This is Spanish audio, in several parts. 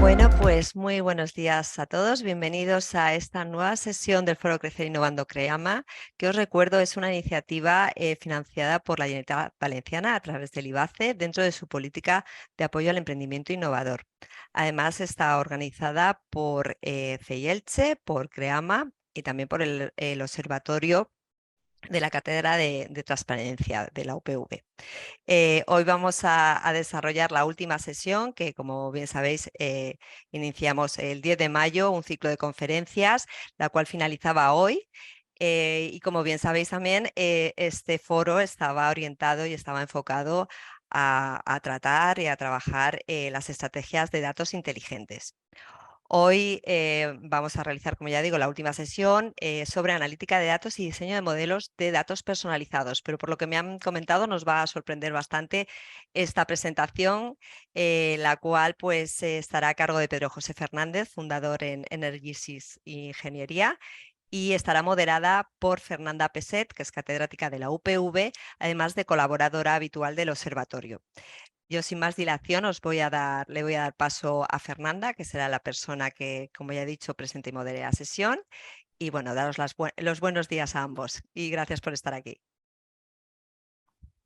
Bueno, pues muy buenos días a todos. Bienvenidos a esta nueva sesión del Foro Crecer Innovando CREAMA, que os recuerdo es una iniciativa financiada por la Generalitat Valenciana a través del IBACE dentro de su política de apoyo al emprendimiento innovador. Además está organizada por CEI Elche, por CREAMA y también por el Observatorio de la Cátedra de Transparencia de la UPV. Hoy vamos a desarrollar la última sesión que, como bien sabéis, iniciamos el 10 de mayo, un ciclo de conferencias, la cual finalizaba hoy. Y como bien sabéis también, este foro estaba orientado y estaba enfocado a tratar y a trabajar las estrategias de datos inteligentes. Hoy vamos a realizar, como ya digo, la última sesión sobre analítica de datos y diseño de modelos de datos personalizados, pero por lo que me han comentado nos va a sorprender bastante esta presentación, la cual pues estará a cargo de Pedro José Fernández, fundador en Energisys Ingeniería, y estará moderada por Fernanda Peset, que es catedrática de la UPV, además de colaboradora habitual del observatorio. Yo sin más dilación le voy a dar paso a Fernanda, que será la persona que, como ya he dicho, presente y modere la sesión. Y bueno, daros los buenos días a ambos y gracias por estar aquí.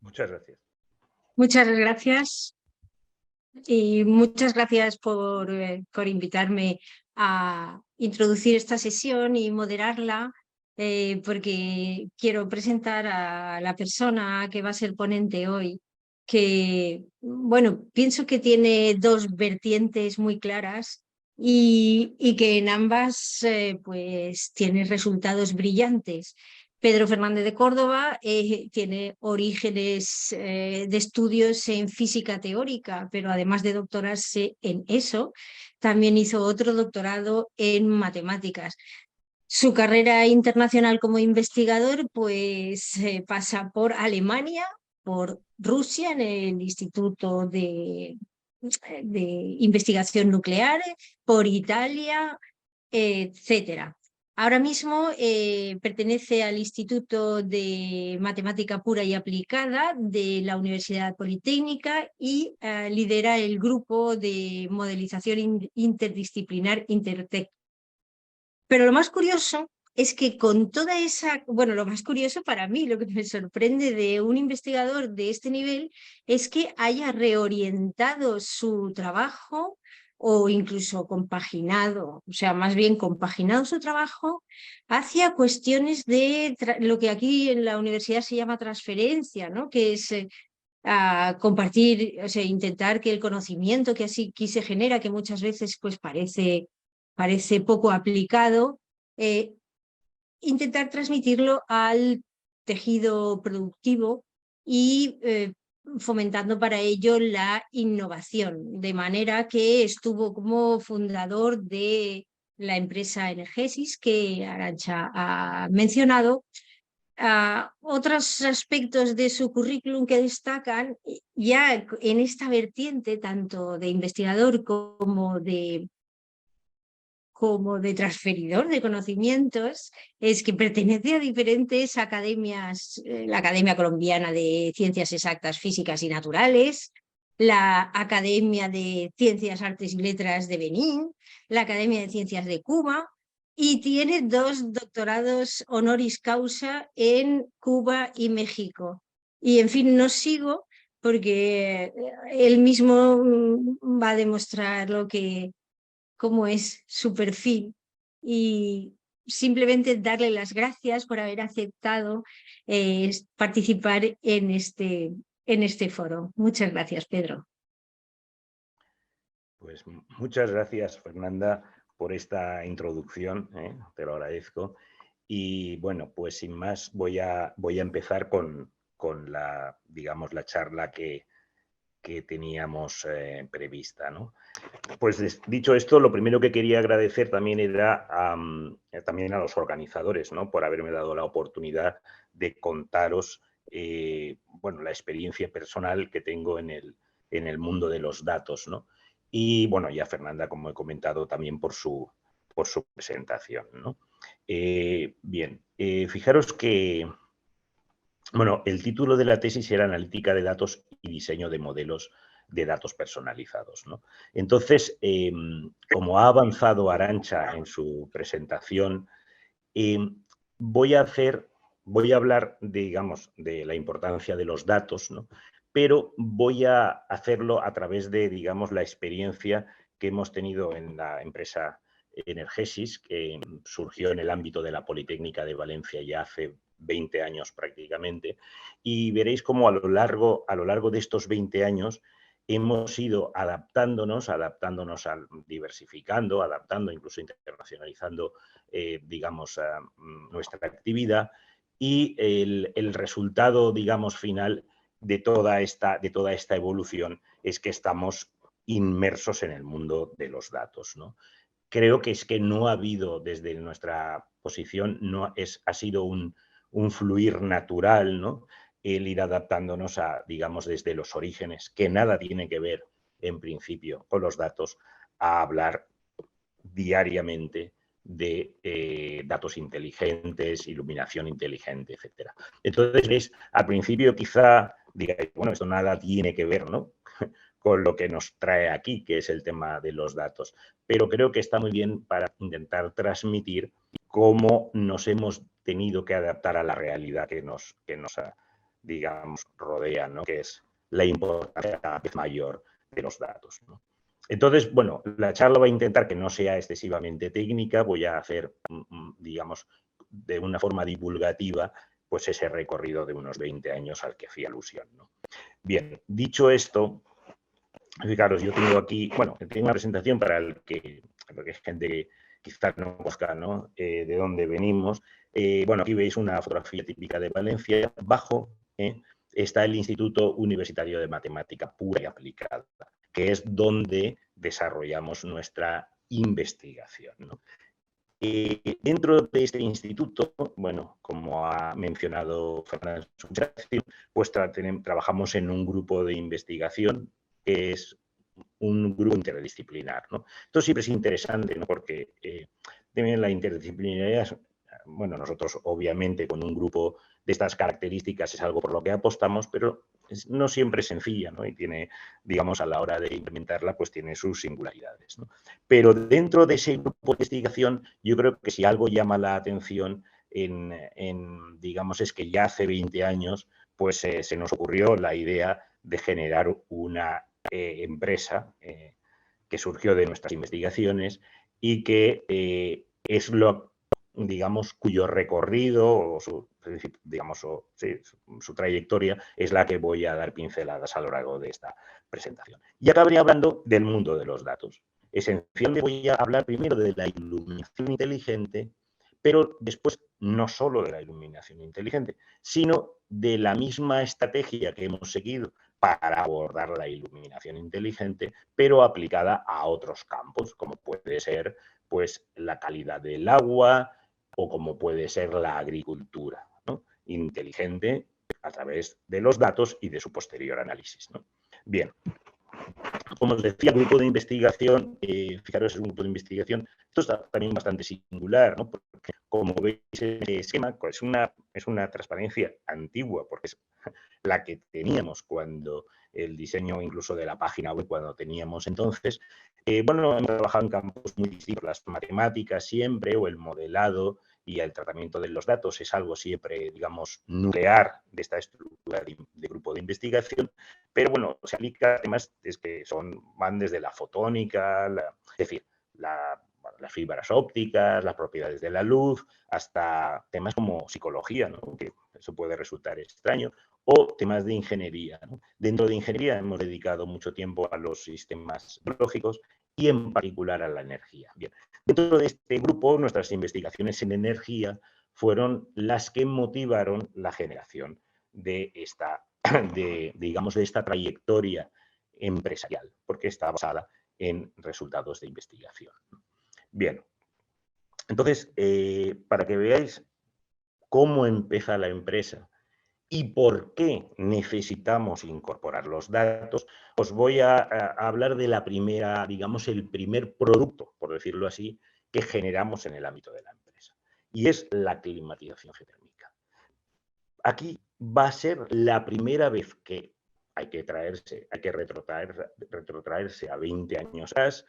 Muchas gracias. Muchas gracias y muchas gracias por invitarme a introducir esta sesión y moderarla, porque quiero presentar a la persona que va a ser ponente hoy, que, bueno, pienso que tiene dos vertientes muy claras y que en ambas pues tiene resultados brillantes. Pedro Fernández de Córdoba tiene orígenes de estudios en física teórica, pero además de doctorarse en eso, también hizo otro doctorado en matemáticas. Su carrera internacional como investigador pues pasa por Alemania, por Rusia en el Instituto de Investigación Nuclear, por Italia, etcétera. Ahora mismo pertenece al Instituto de Matemática Pura y Aplicada de la Universidad Politécnica y lidera el grupo de modelización interdisciplinar Intertec. Pero lo más curioso es que con toda esa, bueno, lo más curioso para mí, lo que me sorprende de un investigador de este nivel es que haya reorientado su trabajo o incluso compaginado, o sea, más bien compaginado su trabajo hacia cuestiones de lo que aquí en la universidad se llama transferencia, ¿no? Que es compartir, o sea, intentar que el conocimiento que así aquí se genera, que muchas veces pues parece poco aplicado, intentar transmitirlo al tejido productivo y fomentando para ello la innovación, de manera que estuvo como fundador de la empresa Energesis, que Arantxa ha mencionado. Otros aspectos de su currículum que destacan ya en esta vertiente, tanto de investigador como de transferidor de conocimientos, es que pertenece a diferentes academias, la Academia Colombiana de Ciencias Exactas, Físicas y Naturales, la Academia de Ciencias, Artes y Letras de Benín, la Academia de Ciencias de Cuba, y tiene 2 doctorados honoris causa en Cuba y México. Y en fin, no sigo porque él mismo va a demostrar cómo es su perfil, y simplemente darle las gracias por haber aceptado participar en este foro. Muchas gracias, Pedro. Pues muchas gracias, Fernanda, por esta introducción, te lo agradezco. Y bueno, pues sin más voy a empezar con la, digamos, la charla que teníamos prevista, ¿no? Pues dicho esto, lo primero que quería agradecer también era también a los organizadores, ¿no? Por haberme dado la oportunidad de contaros bueno, la experiencia personal que tengo en el mundo de los datos, ¿no? Y bueno, ya Fernanda, como he comentado, también por su presentación, ¿no? Bien, fijaros que bueno, el título de la tesis era Analítica de datos y diseño de modelos de datos personalizados, ¿no? Entonces, como ha avanzado Arantxa en su presentación, voy a hablar, digamos, de la importancia de los datos, ¿no? Pero voy a hacerlo a través de, digamos, la experiencia que hemos tenido en la empresa Energesis, que surgió en el ámbito de la Politécnica de Valencia ya hace 20 años prácticamente, y veréis cómo a lo largo de estos 20 años hemos ido adaptándonos, diversificando, adaptando, incluso internacionalizando, digamos, nuestra actividad, y el resultado, digamos, final de toda esta evolución es que estamos inmersos en el mundo de los datos, ¿no? Creo que es que no ha habido, desde nuestra posición, ha sido un fluir natural, ¿no? El ir adaptándonos a, digamos, desde los orígenes, que nada tiene que ver, en principio, con los datos, a hablar diariamente de datos inteligentes, iluminación inteligente, etcétera. Entonces, ¿veis? Al principio quizá digáis, bueno, esto nada tiene que ver, ¿no? con lo que nos trae aquí, que es el tema de los datos. Pero creo que está muy bien para intentar transmitir cómo nos hemos tenido que adaptar a la realidad que nos digamos, rodea, ¿no? Que es la importancia cada vez mayor de los datos, ¿no? Entonces, bueno, la charla va a intentar que no sea excesivamente técnica, voy a hacer, digamos, de una forma divulgativa, pues ese recorrido de unos 20 años al que hacía alusión, ¿no? Bien, dicho esto, fijaros, yo tengo aquí, bueno, tengo una presentación para el que es gente que quizás no conozca, ¿no? De dónde venimos. Bueno, aquí veis una fotografía típica de Valencia. Abajo está el Instituto Universitario de Matemática Pura y Aplicada, que es donde desarrollamos nuestra investigación, ¿no? Dentro de este instituto, bueno, como ha mencionado Fernando en su presentación, pues trabajamos en un grupo de investigación que es un grupo interdisciplinar, ¿no? Esto siempre es interesante, ¿no? Porque también la interdisciplinaridad, bueno, nosotros obviamente con un grupo de estas características es algo por lo que apostamos, pero no siempre es sencilla, ¿no? Y tiene, digamos, a la hora de implementarla, pues tiene sus singularidades, ¿no? Pero dentro de ese grupo de investigación, yo creo que si algo llama la atención digamos, es que ya hace 20 años, pues se nos ocurrió la idea de generar una empresa que surgió de nuestras investigaciones y que es lo, digamos, cuyo recorrido o su trayectoria es la que voy a dar pinceladas a lo largo de esta presentación. Y acabaré hablando del mundo de los datos. Esencialmente voy a hablar primero de la iluminación inteligente, pero después no solo de la iluminación inteligente, sino de la misma estrategia que hemos seguido para abordar la iluminación inteligente, pero aplicada a otros campos, como puede ser, pues, la calidad del agua o como puede ser la agricultura, ¿no? Inteligente a través de los datos y de su posterior análisis, ¿no? Bien, como os decía, el grupo de investigación, fijaros, el grupo de investigación, esto está también bastante singular, ¿no? Porque, como veis en el esquema, pues es una transparencia antigua, porque es la que teníamos cuando el diseño incluso de la página web, cuando teníamos entonces. Bueno, hemos trabajado en campos muy distintos, las matemáticas siempre, o el modelado y el tratamiento de los datos es algo siempre, digamos, nuclear de esta estructura de grupo de investigación, pero bueno, se aplica a temas que van desde la fotónica, es decir, las fibras ópticas, las propiedades de la luz, hasta temas como psicología, ¿no? Que eso puede resultar extraño, o temas de ingeniería, ¿no? Dentro de ingeniería hemos dedicado mucho tiempo a los sistemas biológicos y en particular a la energía. Bien, dentro de este grupo, nuestras investigaciones en energía fueron las que motivaron la generación de digamos, de esta trayectoria empresarial, porque está basada en resultados de investigación. Bien, entonces, para que veáis cómo empieza la empresa y por qué necesitamos incorporar los datos, os voy a hablar de la primera, digamos, el primer producto, por decirlo así, que generamos en el ámbito de la empresa, y es la climatización geotérmica. Aquí va a ser la primera vez que hay que retrotraerse a 20 años atrás.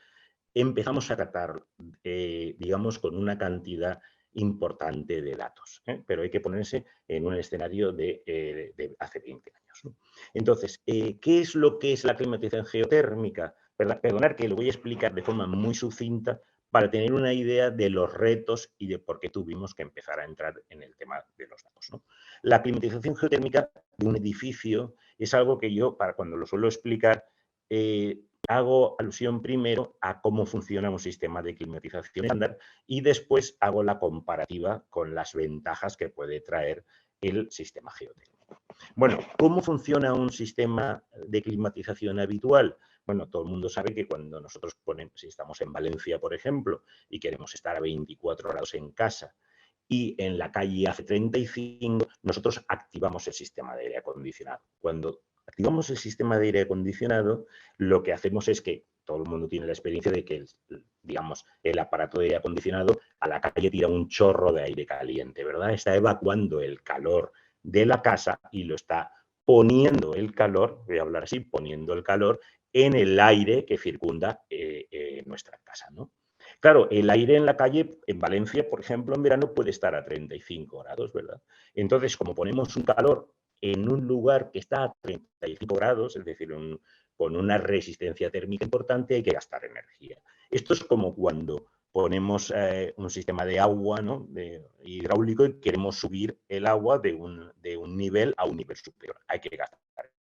Empezamos a tratar, digamos, con una cantidad importante de datos, pero hay que ponerse en un escenario de hace 20 años, ¿no? Entonces, ¿qué es lo que es la climatización geotérmica? Perdonad que lo voy a explicar de forma muy sucinta para tener una idea de los retos y de por qué tuvimos que empezar a entrar en el tema de los datos, ¿no? La climatización geotérmica de un edificio es algo que yo, para cuando lo suelo explicar, hago alusión primero a cómo funciona un sistema de climatización estándar y después hago la comparativa con las ventajas que puede traer el sistema geotérmico. Bueno, ¿cómo funciona un sistema de climatización habitual? Bueno, todo el mundo sabe que cuando nosotros si estamos en Valencia, por ejemplo, y queremos estar a 24 grados en casa y en la calle hace 35, nosotros activamos el sistema de aire acondicionado. Cuando activamos el sistema de aire acondicionado, lo que hacemos es que todo el mundo tiene la experiencia de que, digamos, el aparato de aire acondicionado a la calle tira un chorro de aire caliente, ¿verdad? Está evacuando el calor de la casa y lo está poniendo el calor, voy a hablar así, poniendo el calor en el aire que circunda nuestra casa, ¿no? Claro, el aire en la calle, en Valencia, por ejemplo, en verano puede estar a 35 grados, ¿verdad? Entonces, como ponemos un calor en un lugar que está a 35 grados, es decir, con una resistencia térmica importante, hay que gastar energía. Esto es como cuando ponemos un sistema de agua, ¿no?, hidráulico, y queremos subir el agua de un nivel a un nivel superior. Hay que gastar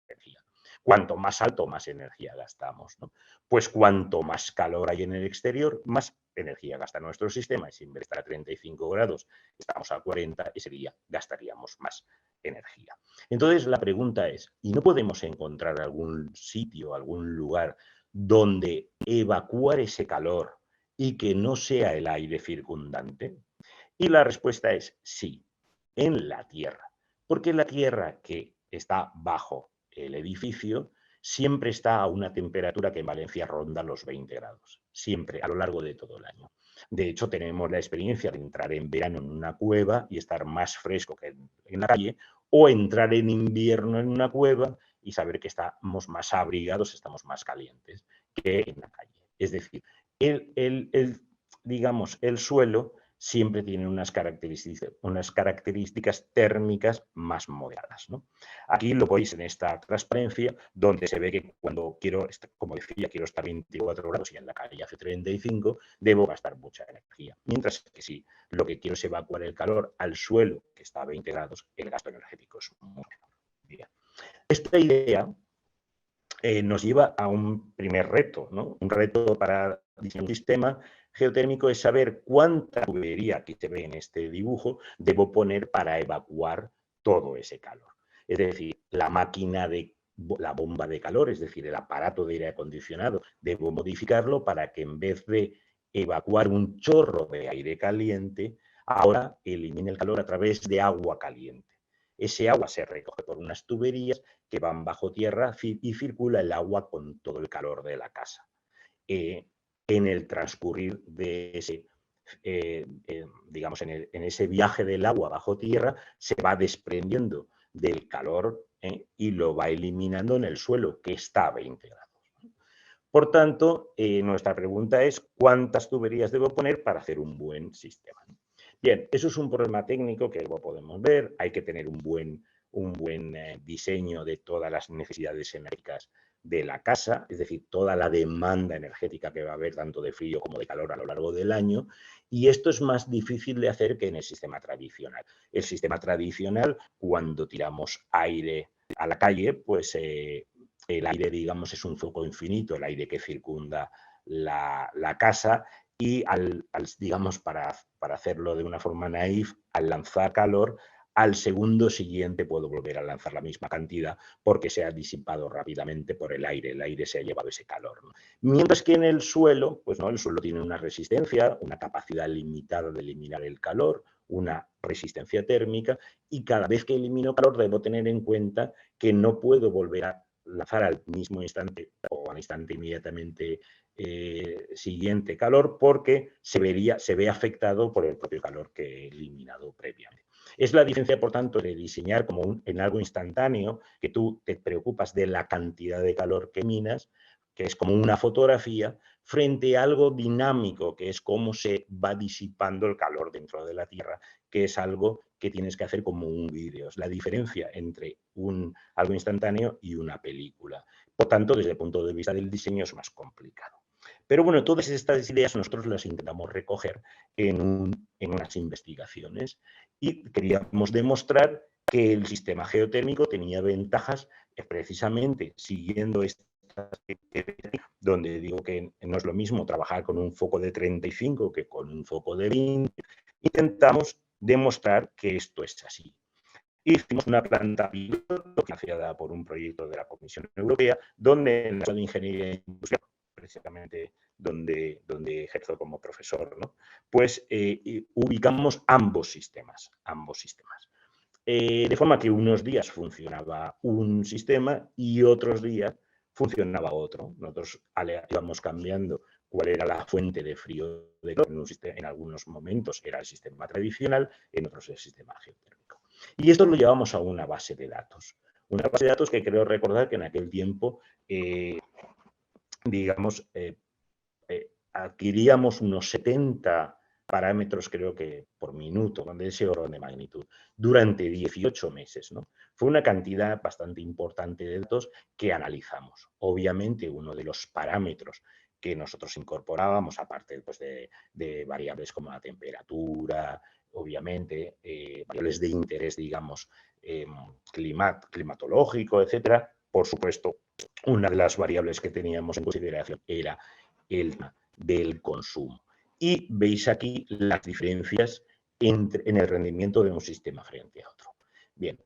energía. Cuanto más alto, más energía gastamos, ¿no? Pues cuanto más calor hay en el exterior, más energía gasta nuestro sistema. Y si en vez de estar a 35 grados estamos a 40, ese día gastaríamos más energía. Entonces la pregunta es, ¿y no podemos encontrar algún sitio, algún lugar donde evacuar ese calor y que no sea el aire circundante? Y la respuesta es sí, en la Tierra. Porque la Tierra, que está bajo el edificio, siempre está a una temperatura que en Valencia ronda los 20 grados, siempre, a lo largo de todo el año. De hecho, tenemos la experiencia de entrar en verano en una cueva y estar más fresco que en la calle, o entrar en invierno en una cueva y saber que estamos más abrigados, estamos más calientes que en la calle. Es decir, digamos, el suelo siempre tiene unas características térmicas más moderadas, ¿no? Aquí lo veis en esta transparencia, donde se ve que cuando quiero, como decía, quiero estar 24 grados y en la calle hace 35, debo gastar mucha energía. Mientras que si lo que quiero es evacuar el calor al suelo, que está a 20 grados, el gasto energético es muy menor. Bien. Esta idea nos lleva a un primer reto, ¿no? Un reto para diseñar un sistema geotérmico es saber cuánta tubería, que se ve en este dibujo, debo poner para evacuar todo ese calor. Es decir, la máquina de la bomba de calor, es decir, el aparato de aire acondicionado, debo modificarlo para que en vez de evacuar un chorro de aire caliente, ahora elimine el calor a través de agua caliente. Ese agua se recoge por unas tuberías que van bajo tierra y circula el agua con todo el calor de la casa. En el transcurrir de ese, digamos, en ese viaje del agua bajo tierra, se va desprendiendo del calor y lo va eliminando en el suelo, que está a 20 grados. Por tanto, nuestra pregunta es ¿cuántas tuberías debo poner para hacer un buen sistema? Bien, eso es un problema técnico que luego podemos ver. Hay que tener un buen diseño de todas las necesidades energéticas de la casa, es decir, toda la demanda energética que va a haber tanto de frío como de calor a lo largo del año, y esto es más difícil de hacer que en el sistema tradicional. El sistema tradicional, cuando tiramos aire a la calle, pues el aire, digamos, es un foco infinito, el aire que circunda la casa, y digamos, para hacerlo de una forma naif, al lanzar calor, al segundo siguiente puedo volver a lanzar la misma cantidad porque se ha disipado rápidamente por el aire se ha llevado ese calor, ¿no? Mientras que en el suelo, pues no, el suelo tiene una resistencia, una capacidad limitada de eliminar el calor, una resistencia térmica, y cada vez que elimino calor debo tener en cuenta que no puedo volver a lanzar al mismo instante o al instante inmediatamente siguiente calor porque se ve afectado por el propio calor que he eliminado previamente. Es la diferencia, por tanto, de diseñar como en algo instantáneo, que tú te preocupas de la cantidad de calor que eminas, que es como una fotografía, frente a algo dinámico, que es cómo se va disipando el calor dentro de la Tierra, que es algo que tienes que hacer como un vídeo. Es la diferencia entre algo instantáneo y una película. Por tanto, desde el punto de vista del diseño es más complicado. Pero bueno, todas estas ideas nosotros las intentamos recoger en unas investigaciones y queríamos demostrar que el sistema geotérmico tenía ventajas precisamente siguiendo estas, donde digo que no es lo mismo trabajar con un foco de 35 que con un foco de 20. Intentamos demostrar que esto es así. Hicimos una planta piloto financiada por un proyecto de la Comisión Europea, donde en la de Ingeniería Industrial, precisamente donde ejerzo como profesor, ¿no? Pues ubicamos ambos sistemas. De forma que unos días funcionaba un sistema y otros días funcionaba otro. Nosotros íbamos cambiando cuál era la fuente de frío de calor. En algunos momentos era el sistema tradicional, en otros el sistema geotérmico. Y esto lo llevamos a una base de datos. Una base de datos que creo recordar que en aquel tiempo, adquiríamos unos 70 parámetros, creo que por minuto, de ese orden de magnitud, durante 18 meses, ¿no? Fue una cantidad bastante importante de datos que analizamos. Obviamente, uno de los parámetros que nosotros incorporábamos, aparte pues, de variables como la temperatura, obviamente, variables de interés, digamos, climatológico, etcétera. Por supuesto, una de las variables que teníamos en consideración era el del consumo. Y veis aquí las diferencias en el rendimiento de un sistema frente a otro. Bien,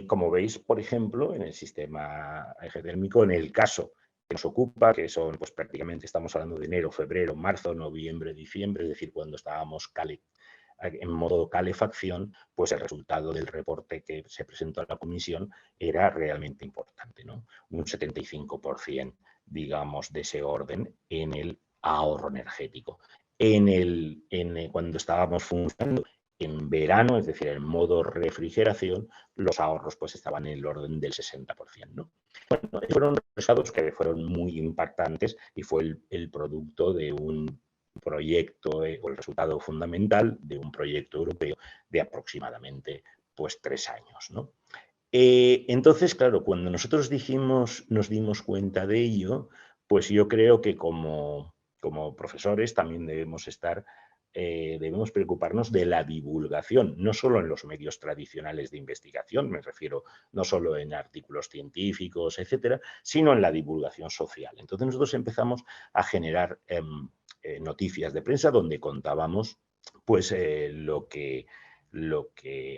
como veis, por ejemplo, en el sistema geotérmico, en el caso que nos ocupa, que son, pues prácticamente estamos hablando de enero, febrero, marzo, noviembre, diciembre, es decir, cuando estábamos en modo calefacción, pues el resultado del reporte que se presentó a la comisión era realmente importante, ¿no? Un 75%, digamos, de ese orden en el ahorro energético. Cuando estábamos funcionando en verano, es decir, en modo refrigeración, los ahorros pues estaban en el orden del 60%, ¿no? Bueno, fueron resultados que fueron muy impactantes y fue el producto de un proyecto o el resultado fundamental de un proyecto europeo de aproximadamente pues 3 años, ¿no? Entonces, claro, cuando nosotros nos dimos cuenta de ello, pues yo creo que como profesores también debemos preocuparnos de la divulgación, no solo en los medios tradicionales de investigación, me refiero no solo en artículos científicos, etcétera, sino en la divulgación social. Entonces nosotros empezamos a generar noticias de prensa donde contábamos pues lo que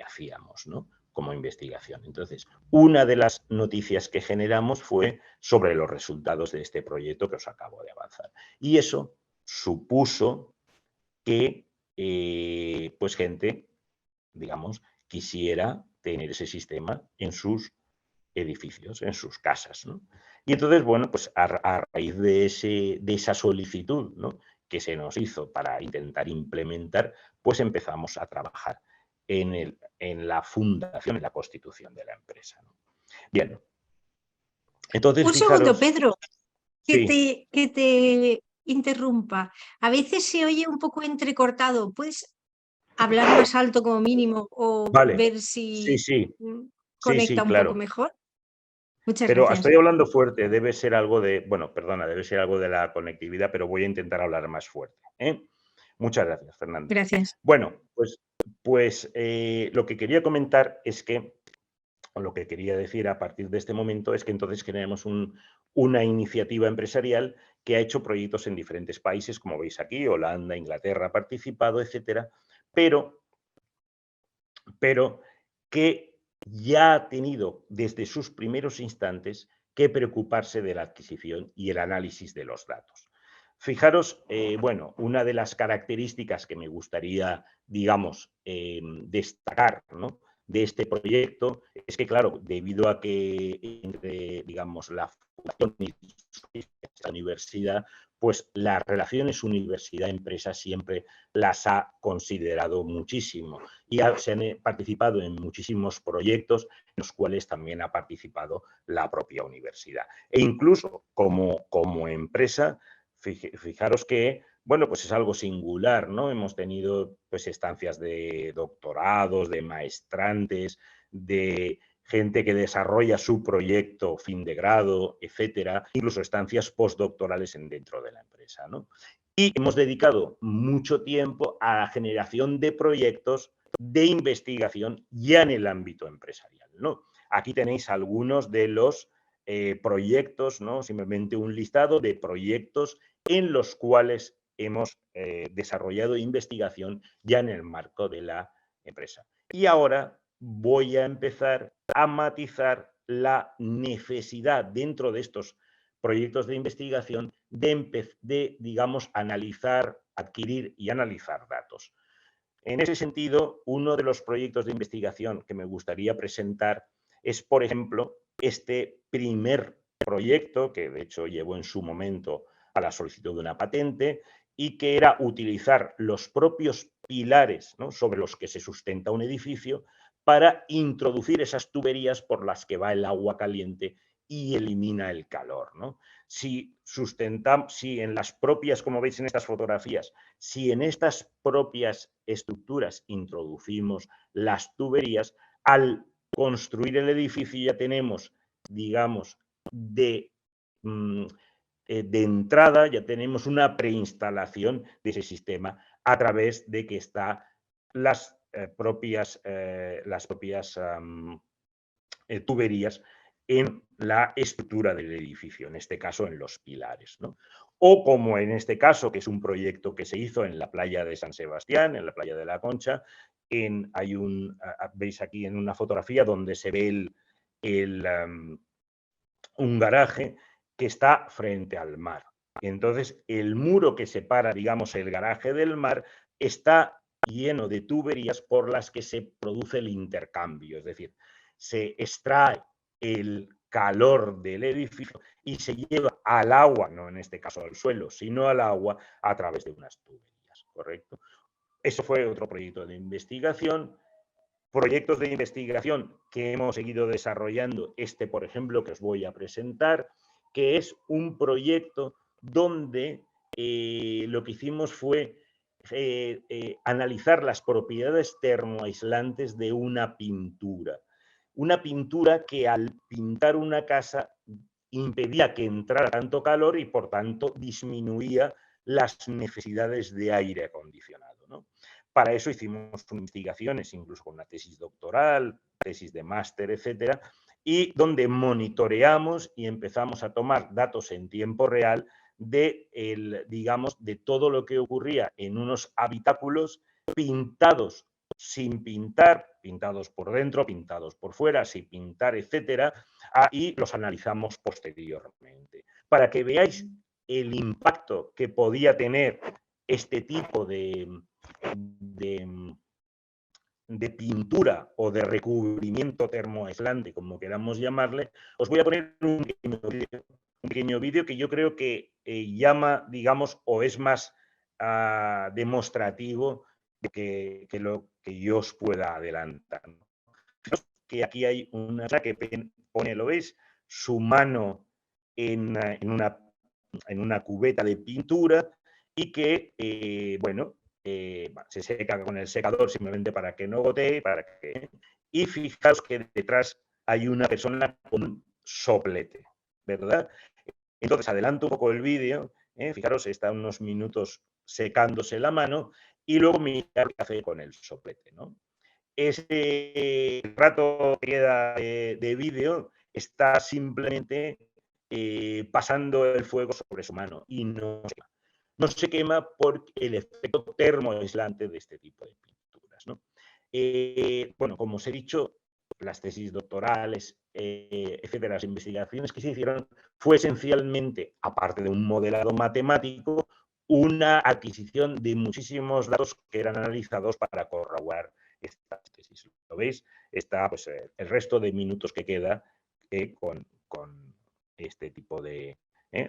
hacíamos, ¿no? Como investigación. Entonces, una de las noticias que generamos fue sobre los resultados de este proyecto que os acabo de avanzar. Y eso supuso que pues gente, digamos, quisiera tener ese sistema en sus edificios, en sus casas, ¿no? Y entonces, bueno, pues a raíz de esa solicitud, ¿no?, que se nos hizo para intentar implementar, pues empezamos a trabajar en la fundación, en la constitución de la empresa, ¿no? Bien, entonces Un segundo, fijaros... Pedro, Sí, que te interrumpa. A veces se oye un poco entrecortado. ¿Puedes hablar más alto como mínimo o vale, ver sí, si sí, conecta un poco claro. mejor? Muchas Pero gracias. estoy hablando fuerte, debe ser algo de, bueno, perdona, debe ser algo de la conectividad, pero voy a intentar hablar más fuerte, ¿eh? Muchas gracias, Fernanda. Gracias. Bueno, pues lo que quería comentar es que, o lo que quería decir a partir de este momento es que entonces creamos una iniciativa empresarial que ha hecho proyectos en diferentes países, como veis aquí, Holanda, Inglaterra ha participado, etcétera, pero que ya ha tenido desde sus primeros instantes que preocuparse de la adquisición y el análisis de los datos. Fijaros, bueno, una de las características que me gustaría, digamos, destacar, ¿no?, de este proyecto es que, claro, debido a que entre, digamos, la fundación y esta universidad, pues las relaciones universidad-empresa siempre las ha considerado muchísimo y se han participado en muchísimos proyectos en los cuales también ha participado la propia universidad. E incluso como empresa, fijaros que, bueno, pues es algo singular, ¿no? Hemos tenido pues estancias de doctorados, de maestrantes, de gente que desarrolla su proyecto fin de grado, etcétera, incluso estancias postdoctorales dentro de la empresa, ¿no? Y hemos dedicado mucho tiempo a la generación de proyectos de investigación ya en el ámbito empresarial, ¿no? Aquí tenéis algunos de los proyectos, ¿no? Simplemente un listado de proyectos en los cuales hemos desarrollado investigación ya en el marco de la empresa. Y ahora voy a empezar a matizar la necesidad dentro de estos proyectos de investigación de digamos, analizar, adquirir y analizar datos. En ese sentido, uno de los proyectos de investigación que me gustaría presentar es, por ejemplo, este primer proyecto, que de hecho llevó en su momento a la solicitud de una patente, y que era utilizar los propios pilares, ¿no?, sobre los que se sustenta un edificio para introducir esas tuberías por las que va el agua caliente y elimina el calor, ¿no? Si en las propias, como veis en estas fotografías, si en estas propias estructuras introducimos las tuberías, al construir el edificio ya tenemos, digamos, de entrada, ya tenemos una preinstalación de ese sistema a través de que están las propias tuberías en la estructura del edificio, en este caso en los pilares, ¿no? O como en este caso, que es un proyecto que se hizo en la playa de San Sebastián, en la playa de La Concha, veis aquí en una fotografía donde se ve un garaje que está frente al mar. Entonces, el muro que separa, digamos, el garaje del mar está lleno de tuberías por las que se produce el intercambio, es decir, se extrae el calor del edificio y se lleva al agua, no en este caso al suelo, sino al agua a través de unas tuberías, ¿correcto? Eso fue otro proyecto de investigación. Proyectos de investigación que hemos seguido desarrollando, por ejemplo, que os voy a presentar, que es un proyecto donde lo que hicimos fue analizar las propiedades termoaislantes de una pintura. Una pintura que al pintar una casa impedía que entrara tanto calor y, por tanto, disminuía las necesidades de aire acondicionado, ¿no? Para eso hicimos investigaciones, incluso con una tesis doctoral, tesis de máster, etcétera, y donde monitoreamos y empezamos a tomar datos en tiempo real digamos, de todo lo que ocurría en unos habitáculos pintados sin pintar, pintados por dentro, pintados por fuera, sin pintar, etcétera, y los analizamos posteriormente. Para que veáis el impacto que podía tener este tipo de pintura o de recubrimiento termoaislante, como queramos llamarle, os voy a poner un pequeño vídeo que yo creo que llama, digamos, o es más demostrativo que lo que yo os pueda adelantar. Que aquí hay una que pone, ¿lo veis?, su mano en una cubeta de pintura y que, bueno, se seca con el secador simplemente para que no gotee, y fijaos que detrás hay una persona con un soplete, ¿verdad? Entonces adelanto un poco el vídeo, fijaros, está unos minutos secándose la mano y luego mirar qué hace con el soplete, ¿no? Ese rato que queda de vídeo está simplemente pasando el fuego sobre su mano y no se quema por el efecto termoaislante de este tipo de pinturas, ¿no? Bueno, como os he dicho, las tesis doctorales, etcétera, las investigaciones que se hicieron fue esencialmente, aparte de un modelado matemático, una adquisición de muchísimos datos que eran analizados para corroborar estas tesis. ¿Lo veis? Está pues, el resto de minutos que queda con este tipo de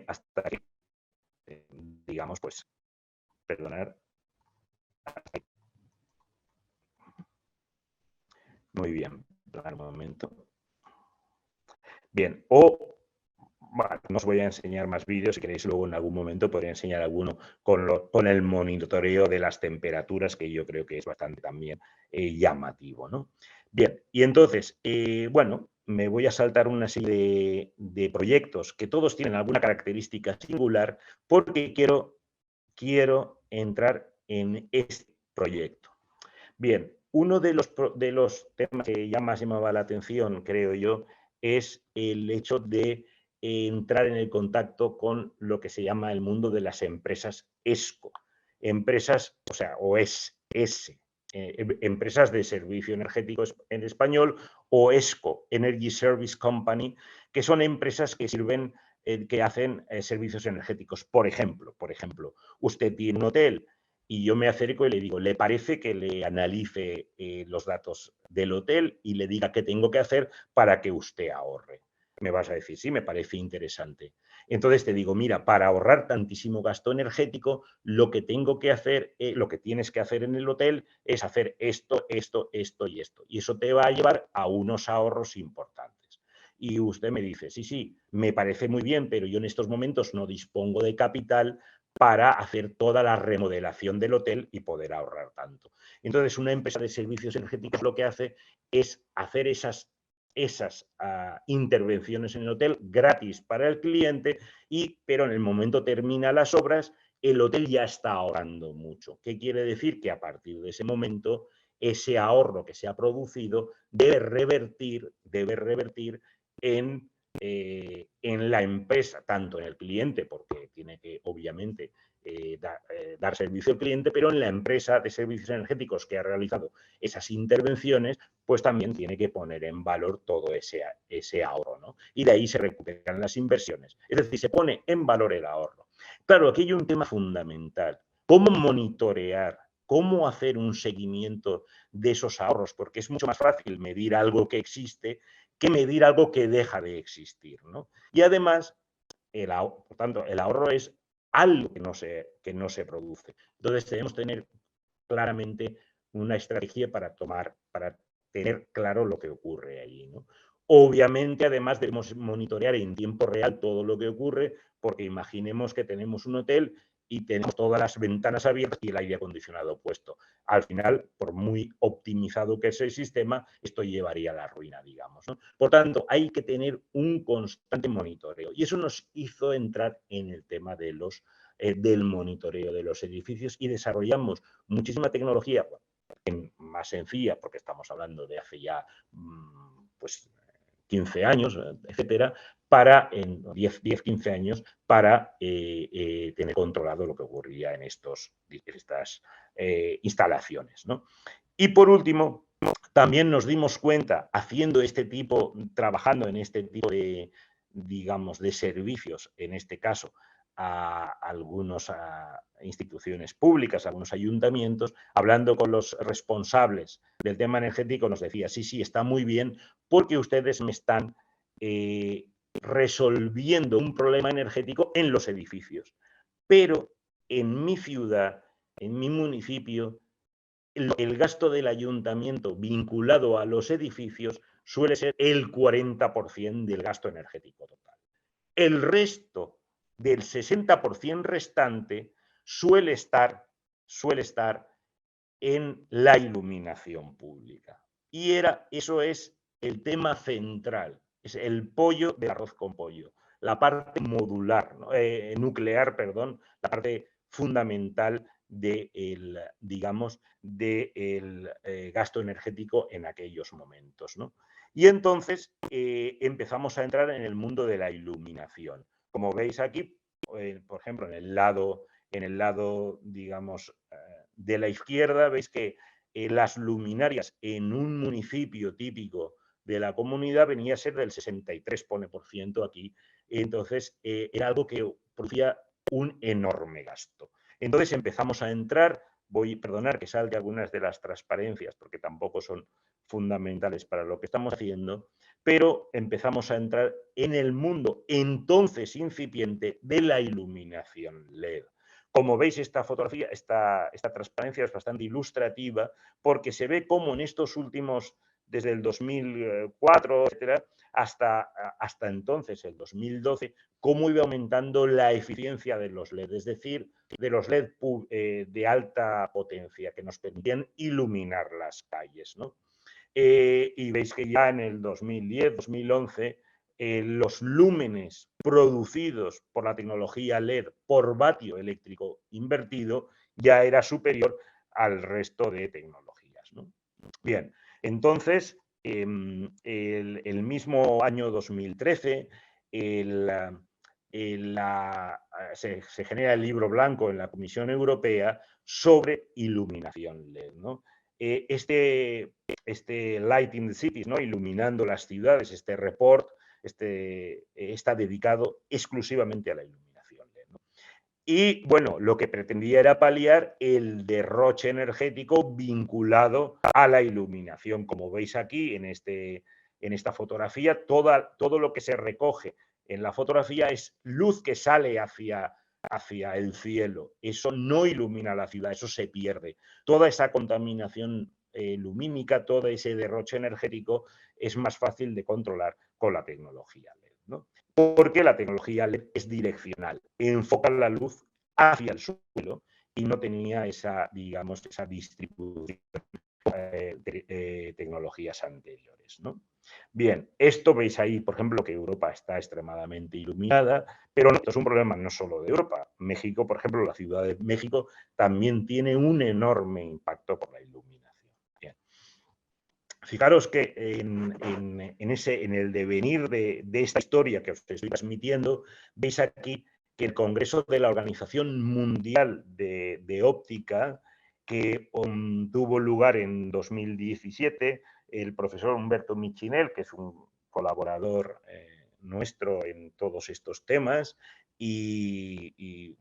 hasta que, digamos, pues, perdonar. Muy bien, perdonad un momento. Bien, bueno, no os voy a enseñar más vídeos, si queréis luego en algún momento podría enseñar alguno con el monitoreo de las temperaturas, que yo creo que es bastante también llamativo, ¿no? Bien, y entonces, bueno, me voy a saltar una serie de proyectos que todos tienen alguna característica singular porque quiero entrar en este proyecto. Bien, uno de los temas que ya más llamaba la atención, creo yo, es el hecho de entrar en el contacto con lo que se llama el mundo de las empresas ESCO. Empresas, o sea, o ES, empresas de servicio energético en español, o ESCO, Energy Service Company, que son empresas que sirven, que hacen servicios energéticos. Por ejemplo, usted tiene un hotel y yo me acerco y le digo, ¿le parece que le analice los datos del hotel y le diga qué tengo que hacer para que usted ahorre? Me vas a decir, sí, me parece interesante. Entonces te digo, mira, para ahorrar tantísimo gasto energético, lo que tengo que hacer, lo que tienes que hacer en el hotel es hacer esto, esto, esto y esto. Y eso te va a llevar a unos ahorros importantes. Y usted me dice, sí, me parece muy bien, pero yo en estos momentos no dispongo de capital para hacer toda la remodelación del hotel y poder ahorrar tanto. Entonces, una empresa de servicios energéticos lo que hace es hacer esas intervenciones en el hotel gratis para el cliente, pero en el momento termina las obras, el hotel ya está ahorrando mucho. ¿Qué quiere decir? Que a partir de ese momento, ese ahorro que se ha producido debe revertir en la empresa, tanto en el cliente, porque tiene que, obviamente, dar servicio al cliente, pero en la empresa de servicios energéticos que ha realizado esas intervenciones, pues también tiene que poner en valor todo ese ahorro, ¿no? Y de ahí se recuperan las inversiones. Es decir, se pone en valor el ahorro. Claro, aquí hay un tema fundamental. ¿Cómo monitorear? ¿Cómo hacer un seguimiento de esos ahorros? Porque es mucho más fácil medir algo que existe que medir algo que deja de existir, ¿no? Y además, por tanto, el ahorro es algo que no se produce. Entonces, debemos tener claramente una estrategia para tener claro lo que ocurre allí, ¿no? Obviamente, además, debemos monitorear en tiempo real todo lo que ocurre, porque imaginemos que tenemos un hotel y tenemos todas las ventanas abiertas y el aire acondicionado puesto. Al final, por muy optimizado que sea el sistema, esto llevaría a la ruina, digamos, ¿no? Por tanto, hay que tener un constante monitoreo. Y eso nos hizo entrar en el tema del monitoreo de los edificios y desarrollamos muchísima tecnología, más sencilla, porque estamos hablando de hace ya pues 15 años, etcétera, en 10, 15 años, para tener controlado lo que ocurría en estas instalaciones, ¿no? Y por último, también nos dimos cuenta, trabajando en este tipo de, digamos, de servicios, en este caso, a algunas instituciones públicas, a algunos ayuntamientos, hablando con los responsables del tema energético, nos decía, sí, está muy bien, porque ustedes me están resolviendo un problema energético en los edificios. Pero en mi ciudad, en mi municipio, el gasto del ayuntamiento vinculado a los edificios suele ser el 40% del gasto energético total. El resto del 60% restante suele estar en la iluminación pública. Y eso es el tema central, es el pollo del arroz con pollo, la parte nuclear, la parte fundamental del gasto energético en aquellos momentos, ¿no? Y entonces empezamos a entrar en el mundo de la iluminación. Como veis aquí, por ejemplo, en el lado digamos, de la izquierda, veis que las luminarias en un municipio típico de la comunidad venía a ser del 63% aquí. Entonces, era algo que producía un enorme gasto. Entonces empezamos a entrar, voy a perdonar que salga algunas de las transparencias porque tampoco son fundamentales para lo que estamos haciendo, pero empezamos a entrar en el mundo entonces incipiente de la iluminación LED. Como veis, esta fotografía, esta transparencia es bastante ilustrativa porque se ve cómo en estos últimos, desde el 2004, etcétera, hasta entonces, el 2012, cómo iba aumentando la eficiencia de los LED, es decir, de los LED de alta potencia que nos permitían iluminar las calles, ¿no? Y veis que ya en el 2010, 2011, los lúmenes producidos por la tecnología LED por vatio eléctrico invertido ya era superior al resto de tecnologías, ¿no? Bien, entonces, el mismo año 2013, se genera el libro blanco en la Comisión Europea sobre iluminación LED, ¿no? Este Light in the Cities, ¿no? Iluminando las ciudades, este report está dedicado exclusivamente a la iluminación LED, ¿no? Y bueno, lo que pretendía era paliar el derroche energético vinculado a la iluminación. Como veis aquí en esta fotografía, todo lo que se recoge en la fotografía es luz que sale hacia el cielo. Eso no ilumina la ciudad, eso se pierde. Toda esa contaminación lumínica, todo ese derroche energético es más fácil de controlar con la tecnología LED, ¿no? Porque la tecnología LED es direccional, enfoca la luz hacia el suelo y no tenía esa, digamos, esa distribución de tecnologías anteriores, ¿no? Bien, esto veis ahí, por ejemplo, que Europa está extremadamente iluminada, pero esto es un problema no solo de Europa. México, por ejemplo, la Ciudad de México también tiene un enorme impacto por la iluminación. Bien. Fijaros que en el devenir de esta historia que os estoy transmitiendo, veis aquí que el Congreso de la Organización Mundial de Óptica, que tuvo lugar en 2017, el profesor Humberto Michinel, que es un colaborador nuestro en todos estos temas y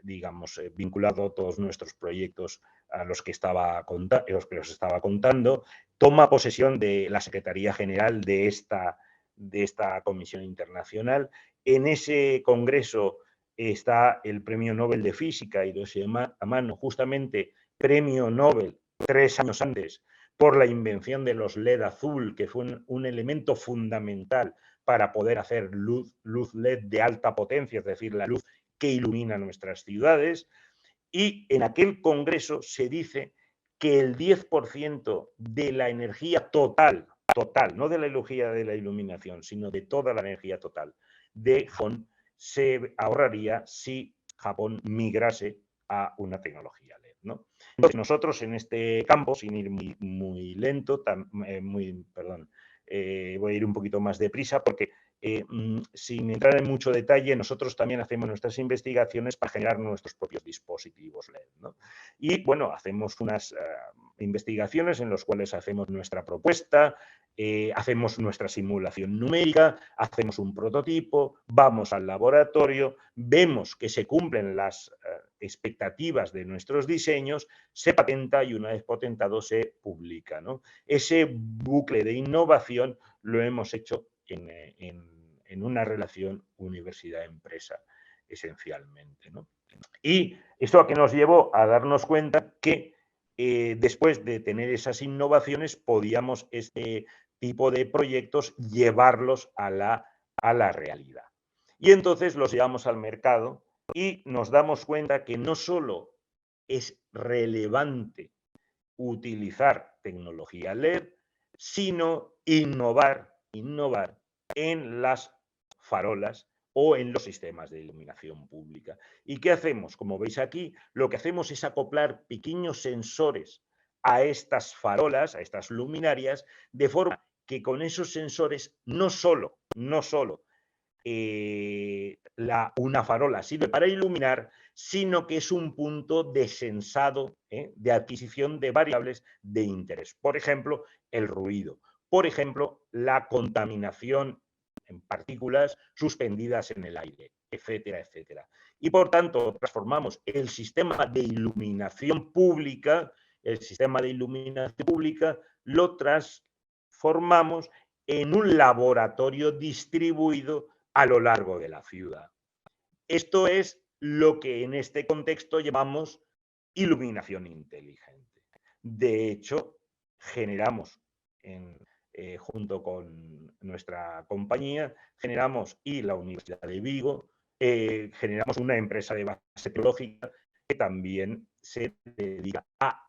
digamos, vinculado a todos nuestros proyectos a los que os estaba contando, toma posesión de la Secretaría General de esta Comisión Internacional. En ese congreso está el Premio Nobel de Física, Hiroshi Amano, justamente Premio Nobel 3 años antes, por la invención de los LED azul, que fue un elemento fundamental para poder hacer luz LED de alta potencia, es decir, la luz que ilumina nuestras ciudades. Y en aquel congreso se dice que el 10% de la energía total, no de la energía de la iluminación, sino de toda la energía total de Japón, se ahorraría si Japón migrase a una tecnología LED, ¿no? Entonces, nosotros en este campo, sin ir muy lento, voy a ir un poquito más deprisa porque sin entrar en mucho detalle, nosotros también hacemos nuestras investigaciones para generar nuestros propios dispositivos LED, ¿no? Y bueno, hacemos unas investigaciones en las cuales hacemos nuestra propuesta, hacemos nuestra simulación numérica, hacemos un prototipo, vamos al laboratorio, vemos que se cumplen las expectativas de nuestros diseños, se patenta y una vez patentado se publica, ¿no? Ese bucle de innovación lo hemos hecho en una relación universidad-empresa, esencialmente, ¿no? Y esto a que nos llevó a darnos cuenta que después de tener esas innovaciones podíamos este tipo de proyectos llevarlos a la realidad. Y entonces los llevamos al mercado y nos damos cuenta que no solo es relevante utilizar tecnología LED, sino innovar en las farolas o en los sistemas de iluminación pública. ¿Y qué hacemos? Como veis aquí, lo que hacemos es acoplar pequeños sensores a estas farolas, a estas luminarias, de forma que con esos sensores no solo una farola sirve para iluminar, sino que es un punto de sensado, de adquisición de variables de interés. Por ejemplo, el ruido. Por ejemplo, la contaminación en partículas suspendidas en el aire, etcétera, etcétera. Y por tanto, transformamos el sistema de iluminación pública, lo transformamos en un laboratorio distribuido a lo largo de la ciudad. Esto es lo que en este contexto llamamos iluminación inteligente. De hecho, generamos, junto con nuestra compañía, y la Universidad de Vigo, generamos una empresa de base tecnológica que también se dedica a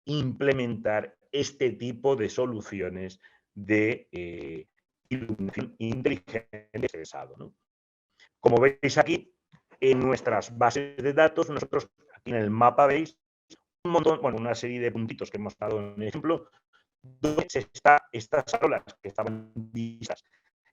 implementar este tipo de soluciones de iluminación inteligente expresado, ¿no? Como veis aquí, en nuestras bases de datos, nosotros aquí en el mapa veis un montón, bueno, una serie de puntitos que hemos dado en el ejemplo, donde estas farolas que estaban vistas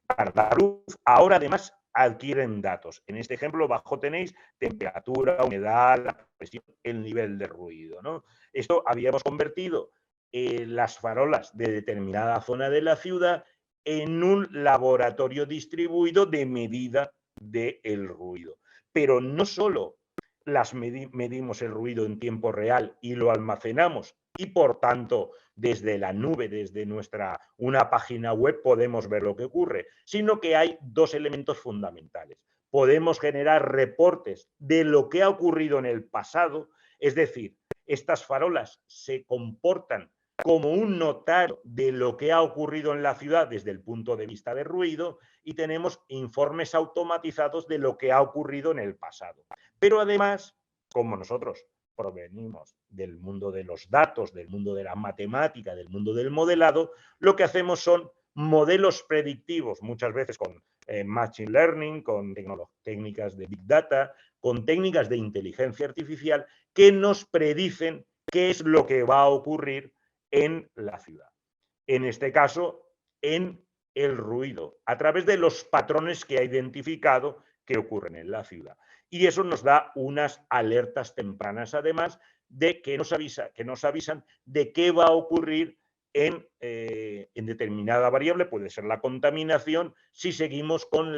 para la luz, ahora además adquieren datos. En este ejemplo, abajo tenéis temperatura, humedad, la presión, el nivel de ruido, ¿no? Esto habíamos convertido las farolas de determinada zona de la ciudad en un laboratorio distribuido de medida del ruido. Pero no solo medimos el ruido en tiempo real y lo almacenamos y por tanto desde la nube, desde una página web podemos ver lo que ocurre, sino que hay dos elementos fundamentales. Podemos generar reportes de lo que ha ocurrido en el pasado, es decir, estas farolas se comportan como un notario de lo que ha ocurrido en la ciudad desde el punto de vista de ruido y tenemos informes automatizados de lo que ha ocurrido en el pasado. Pero además, como nosotros provenimos del mundo de los datos, del mundo de la matemática, del mundo del modelado, lo que hacemos son modelos predictivos, muchas veces con machine learning, con técnicas de big data, con técnicas de inteligencia artificial que nos predicen qué es lo que va a ocurrir en la ciudad. En este caso, en el ruido, a través de los patrones que ha identificado que ocurren en la ciudad. Y eso nos da unas alertas tempranas, además, de que nos avisan de qué va a ocurrir en determinada variable, puede ser la contaminación, si seguimos con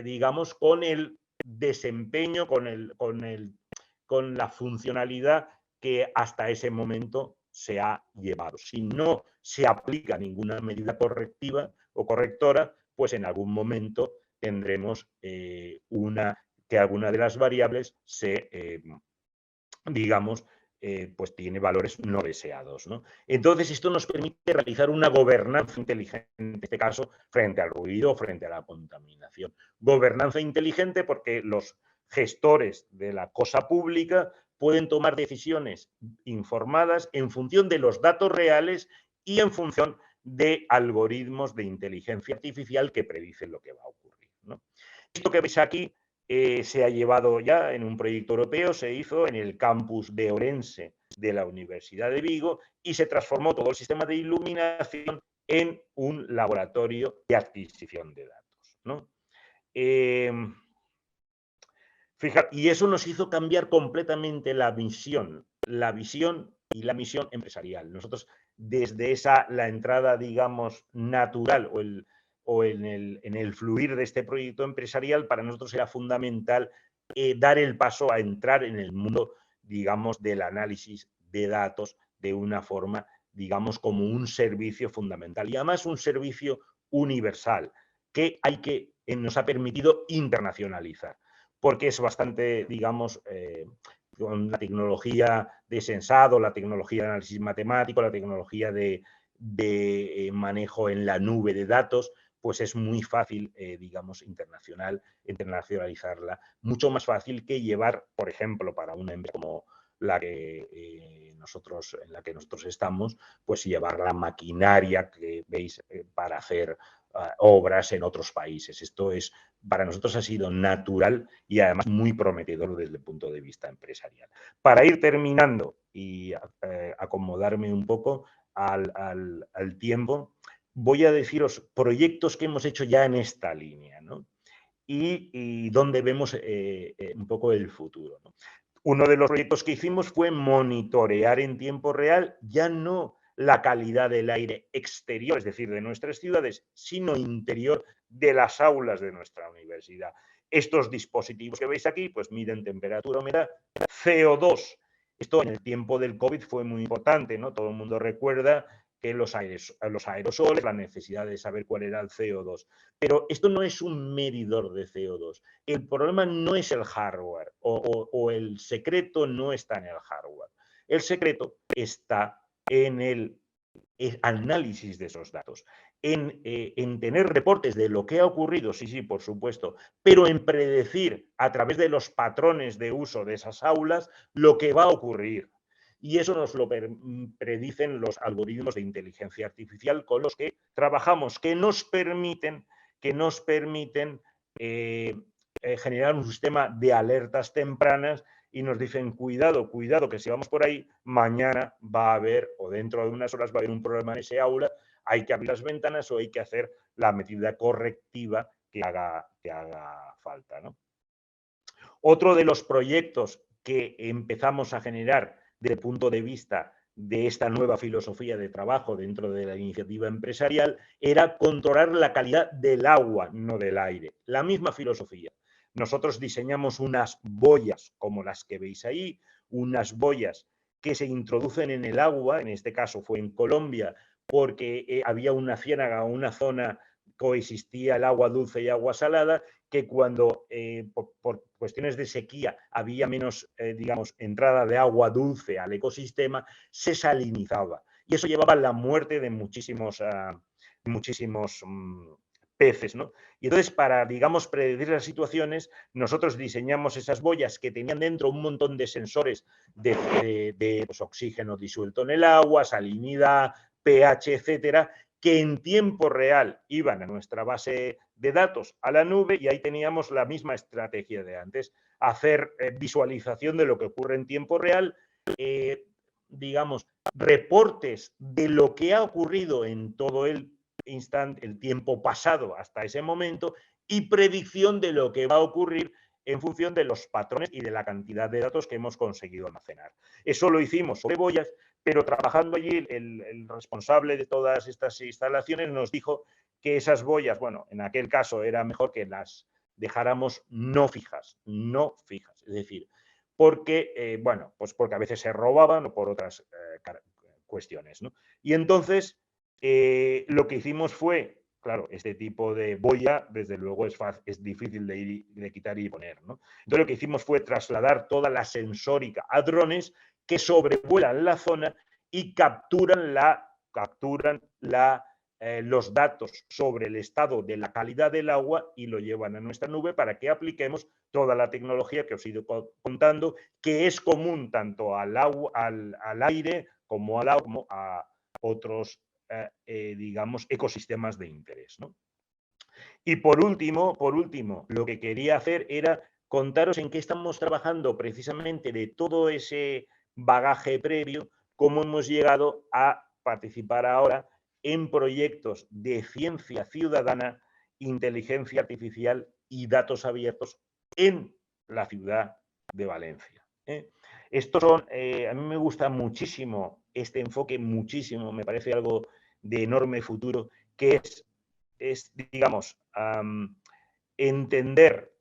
digamos, con el desempeño, con la funcionalidad que hasta ese momento se ha llevado. Si no se aplica ninguna medida correctiva o correctora, pues en algún momento tendremos que alguna de las variables digamos, pues tiene valores no deseados, ¿no? Entonces, esto nos permite realizar una gobernanza inteligente, en este caso, frente al ruido, frente a la contaminación. Gobernanza inteligente porque los gestores de la cosa pública pueden tomar decisiones informadas en función de los datos reales y en función de algoritmos de inteligencia artificial que predicen lo que va a ocurrir, ¿no? Esto que veis aquí se ha llevado ya en un proyecto europeo, se hizo en el campus de Orense de la Universidad de Vigo y se transformó todo el sistema de iluminación en un laboratorio de adquisición de datos, ¿no? Fíjate, y eso nos hizo cambiar completamente la visión y la misión empresarial. Nosotros, desde la entrada, digamos, natural o en el fluir de este proyecto empresarial, para nosotros era fundamental dar el paso a entrar en el mundo, digamos, del análisis de datos de una forma, digamos, como un servicio fundamental y además un servicio universal que nos ha permitido internacionalizar, porque es bastante, digamos, con la tecnología de sensado, la tecnología de análisis matemático, la tecnología de manejo en la nube de datos, pues es muy fácil, digamos, internacionalizarla, mucho más fácil que llevar, por ejemplo, para una empresa como en la que nosotros estamos, pues llevar la maquinaria que veis para hacer obras en otros países. Esto para nosotros ha sido natural y además muy prometedor desde el punto de vista empresarial. Para ir terminando y acomodarme un poco al tiempo, voy a deciros proyectos que hemos hecho ya en esta línea, ¿no? Y donde vemos un poco el futuro, ¿no? Uno de los proyectos que hicimos fue monitorear en tiempo real ya no la calidad del aire exterior, es decir, de nuestras ciudades, sino interior de las aulas de nuestra universidad. Estos dispositivos que veis aquí, pues miden temperatura, humedad, CO2. Esto en el tiempo del COVID fue muy importante, ¿no? Todo el mundo recuerda que los aerosoles, la necesidad de saber cuál era el CO2. Pero esto no es un medidor de CO2. El problema no es el hardware o el secreto no está en el hardware. El secreto está en el análisis de esos datos, en tener reportes de lo que ha ocurrido, sí, por supuesto, pero en predecir a través de los patrones de uso de esas aulas lo que va a ocurrir. Y eso nos lo predicen los algoritmos de inteligencia artificial con los que trabajamos, que nos permiten generar un sistema de alertas tempranas y nos dicen, cuidado, cuidado, que si vamos por ahí, mañana va a haber, o dentro de unas horas va a haber un problema en ese aula, hay que abrir las ventanas o hay que hacer la medida correctiva que haga falta, ¿no? Otro de los proyectos que empezamos a generar desde el punto de vista de esta nueva filosofía de trabajo dentro de la iniciativa empresarial era controlar la calidad del agua, no del aire. La misma filosofía. Nosotros diseñamos unas boyas, como las que veis ahí, unas boyas que se introducen en el agua, en este caso fue en Colombia, porque había una ciénaga o una zona, coexistía el agua dulce y agua salada, que cuando por cuestiones de sequía había menos, digamos, entrada de agua dulce al ecosistema, se salinizaba. Y eso llevaba a la muerte de muchísimos peces, ¿no? Y entonces, para, digamos, predecir las situaciones, nosotros diseñamos esas boyas que tenían dentro un montón de sensores de pues, oxígeno disuelto en el agua, salinidad, pH, etcétera, que en tiempo real iban a nuestra base de datos, a la nube, y ahí teníamos la misma estrategia de antes, hacer visualización de lo que ocurre en tiempo real, digamos, reportes de lo que ha ocurrido en todo el tiempo pasado hasta ese momento, y predicción de lo que va a ocurrir en función de los patrones y de la cantidad de datos que hemos conseguido almacenar. Eso lo hicimos sobre boyas, pero trabajando allí el responsable de todas estas instalaciones nos dijo que esas boyas, bueno, en aquel caso era mejor que las dejáramos no fijas, es decir, porque, bueno, pues porque a veces se robaban o por otras cuestiones, ¿no? Y entonces lo que hicimos fue, claro, este tipo de boya, desde luego, es difícil de quitar y poner, ¿no? Entonces lo que hicimos fue trasladar toda la sensórica a drones que sobrevuelan la zona y capturan los datos sobre el estado de la calidad del agua y lo llevan a nuestra nube para que apliquemos toda la tecnología que os he ido contando, que es común tanto al agua, al aire como al agua, como a otros, digamos, ecosistemas de interés, ¿no? Y por último, lo que quería hacer era contaros en qué estamos trabajando precisamente de todo ese bagaje previo, cómo hemos llegado a participar ahora en proyectos de ciencia ciudadana, inteligencia artificial y datos abiertos en la ciudad de Valencia. Estos son, a mí me gusta muchísimo este enfoque, muchísimo, me parece algo de enorme futuro, que es digamos, entender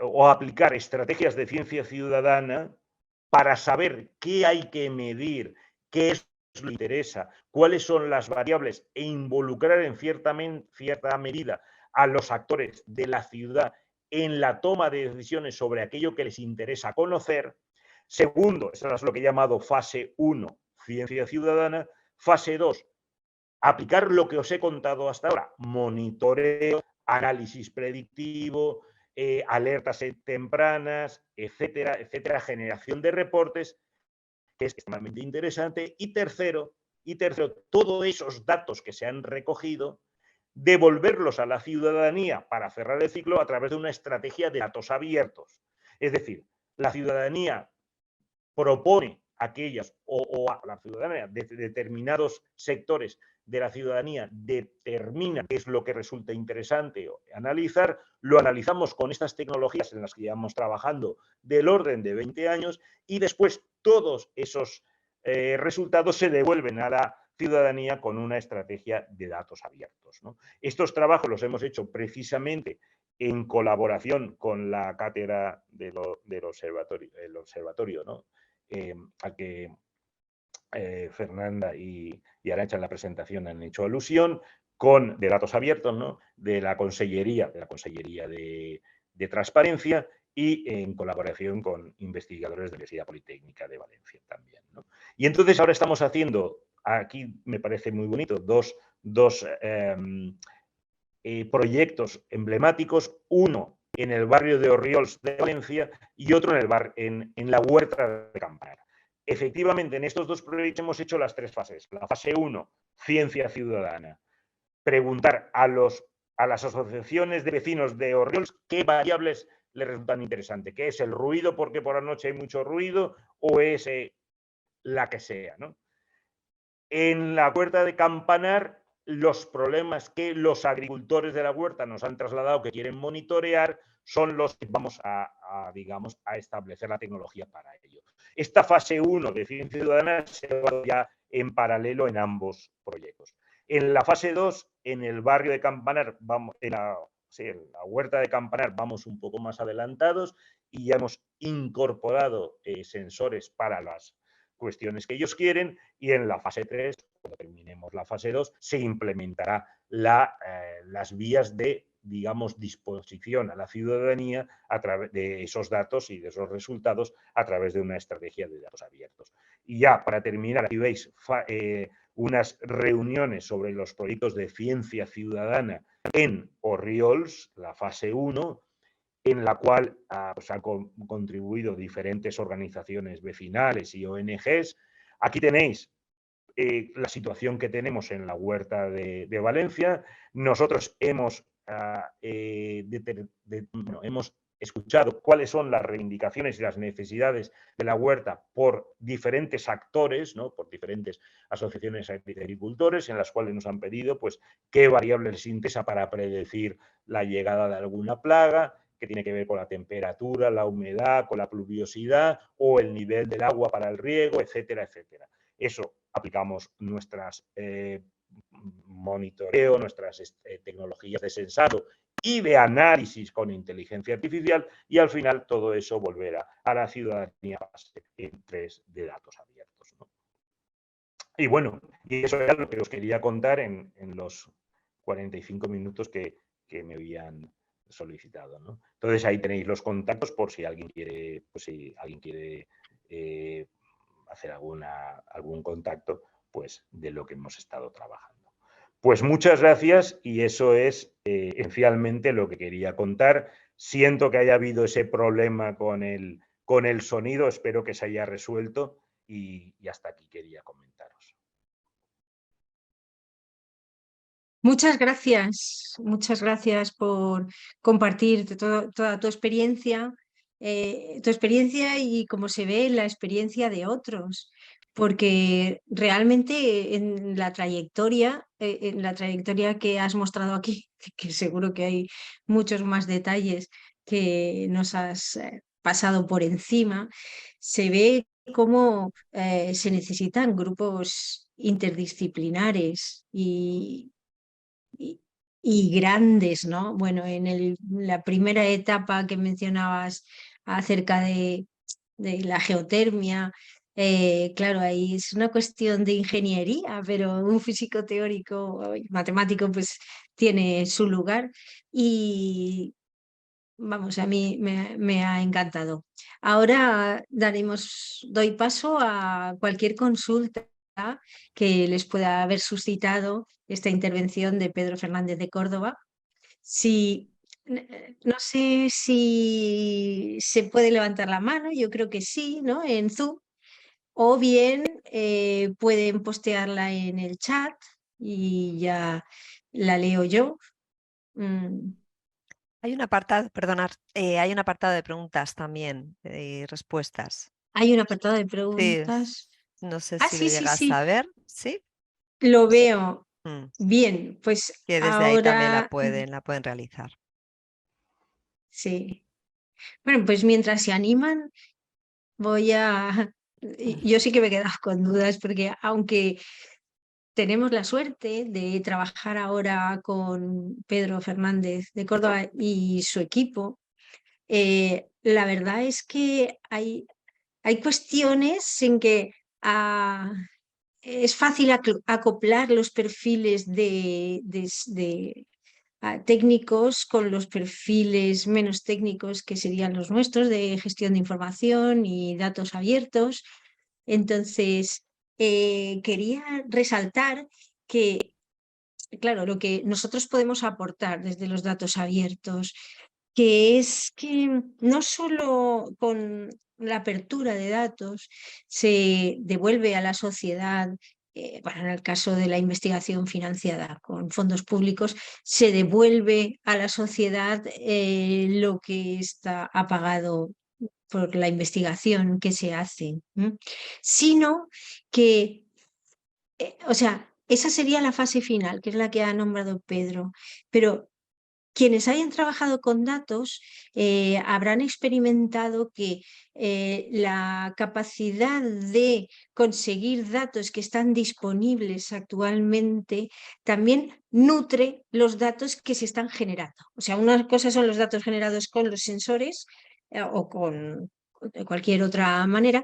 o aplicar estrategias de ciencia ciudadana para saber qué hay que medir, qué es lo que interesa, cuáles son las variables e involucrar en cierta medida a los actores de la ciudad en la toma de decisiones sobre aquello que les interesa conocer. Segundo, eso es lo que he llamado fase 1, ciencia ciudadana. Fase 2, aplicar lo que os he contado hasta ahora, monitoreo, análisis predictivo, alertas tempranas, etcétera, etcétera, generación de reportes, que es extremadamente interesante. Y tercero, todos esos datos que se han recogido, devolverlos a la ciudadanía para cerrar el ciclo a través de una estrategia de datos abiertos. Es decir, la ciudadanía propone aquellas, o a la ciudadanía de determinados sectores de la ciudadanía determina qué es lo que resulta interesante analizar, lo analizamos con estas tecnologías en las que llevamos trabajando del orden de 20 años, y después todos esos resultados se devuelven a la ciudadanía con una estrategia de datos abiertos, ¿no? Estos trabajos los hemos hecho precisamente en colaboración con la cátedra del observatorio, ¿no? Al que Fernanda y Arantxa en la presentación han hecho alusión, de datos abiertos, ¿no? de la Consellería de Transparencia y en colaboración con investigadores de la Universidad Politécnica de Valencia también, ¿no? Y entonces ahora estamos haciendo, aquí me parece muy bonito, dos proyectos emblemáticos, uno en el barrio de Orriols de Valencia y otro en la Huerta de Campanar. Efectivamente, en estos dos proyectos hemos hecho las tres fases. La fase 1, ciencia ciudadana. Preguntar a las asociaciones de vecinos de Orriols qué variables les resultan interesantes. ¿Qué es el ruido porque por la noche hay mucho ruido o es la que sea, ¿no? En la Huerta de Campanar, los problemas que los agricultores de la huerta nos han trasladado que quieren monitorear son los que vamos digamos, a establecer la tecnología para ello. Esta fase 1 de Ciencia Ciudadana se va ya en paralelo en ambos proyectos. En la fase 2, en el barrio de Campanar, en la Huerta de Campanar, vamos un poco más adelantados y ya hemos incorporado sensores para las cuestiones que ellos quieren, y en la fase 3, cuando terminemos la fase 2, se implementará las vías de, digamos, disposición a la ciudadanía a través de esos datos y de esos resultados a través de una estrategia de datos abiertos. Y ya, para terminar, aquí veis unas reuniones sobre los proyectos de ciencia ciudadana en Orriols, la fase 1, en la cual pues han contribuido diferentes organizaciones vecinales y ONGs. Aquí tenéis la situación que tenemos en la Huerta de Valencia. Nosotros hemos escuchado cuáles son las reivindicaciones y las necesidades de la huerta por diferentes actores, ¿no? Por diferentes asociaciones de agricultores, en las cuales nos han pedido pues, qué variables les interesa para predecir la llegada de alguna plaga, que tiene que ver con la temperatura, la humedad, con la pluviosidad o el nivel del agua para el riego, etcétera, etcétera. Eso aplicamos nuestras monitoreo, nuestras tecnologías de sensado y de análisis con inteligencia artificial, y al final todo eso volverá a la ciudadanía en 3 de datos abiertos, ¿no? Y bueno, y eso era lo que os quería contar en los 45 minutos que me habían solicitado, ¿no? Entonces ahí tenéis los contactos por si alguien quiere, pues si alguien quiere hacer algún contacto, pues de lo que hemos estado trabajando. Pues muchas gracias, y eso es esencialmente lo que quería contar. Siento que haya habido ese problema con el sonido, espero que se haya resuelto, y hasta aquí quería comentaros. Muchas gracias por compartir toda tu experiencia y, como se ve, la experiencia de otros, porque realmente en la trayectoria que has mostrado aquí, que seguro que hay muchos más detalles que nos has pasado por encima, se ve cómo se necesitan grupos interdisciplinares y grandes, ¿no? Bueno, en la primera etapa que mencionabas acerca de la geotermia, claro, ahí es una cuestión de ingeniería, pero un físico teórico y matemático pues tiene su lugar, y vamos, a mí me ha encantado. Ahora doy paso a cualquier consulta que les pueda haber suscitado esta intervención de Pedro Fernández de Córdoba. No sé si se puede levantar la mano, yo creo que sí, ¿no? En Zoom, o bien pueden postearla en el chat y ya la leo yo. Hay un apartado, perdonad, hay un apartado de preguntas también, y respuestas. Hay un apartado de Sí, preguntas. no sé Ah, si lo sí, sí, llegas sí, a ver, ¿sí? lo veo. Mm, Bien, pues que desde ahí también ahora la pueden realizar. sí. Bueno, pues mientras se animan, voy a... Yo sí que me he quedado con dudas, porque aunque tenemos la suerte de trabajar ahora con Pedro Fernández de Córdoba y su equipo, la verdad es que hay cuestiones en que es fácil acoplar los perfiles técnicos con los perfiles menos técnicos que serían los nuestros de gestión de información y datos abiertos. Entonces, quería resaltar que, claro, lo que nosotros podemos aportar desde los datos abiertos, que es que no solo con la apertura de datos se devuelve a la sociedad, bueno, en el caso de la investigación financiada con fondos públicos, se devuelve a la sociedad lo que ha pagado por la investigación que se hace, sino que, o sea, esa sería la fase final, que es la que ha nombrado Pedro, pero quienes hayan trabajado con datos habrán experimentado que la capacidad de conseguir datos que están disponibles actualmente también nutre los datos que se están generando. O sea, una cosa son los datos generados con los sensores o de cualquier otra manera,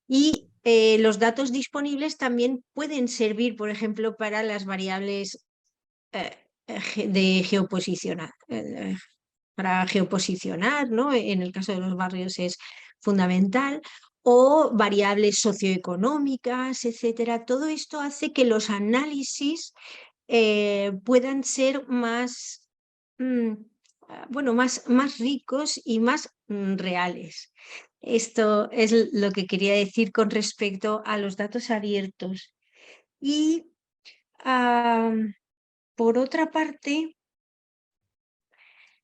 y los datos disponibles también pueden servir, por ejemplo, para las variables de geoposicionar, para geoposicionar, ¿no? En el caso de los barrios es fundamental, o variables socioeconómicas, etcétera. Todo esto hace que los análisis puedan ser más, bueno, más ricos y más reales. Esto es lo que quería decir con respecto a los datos abiertos. Y por otra parte,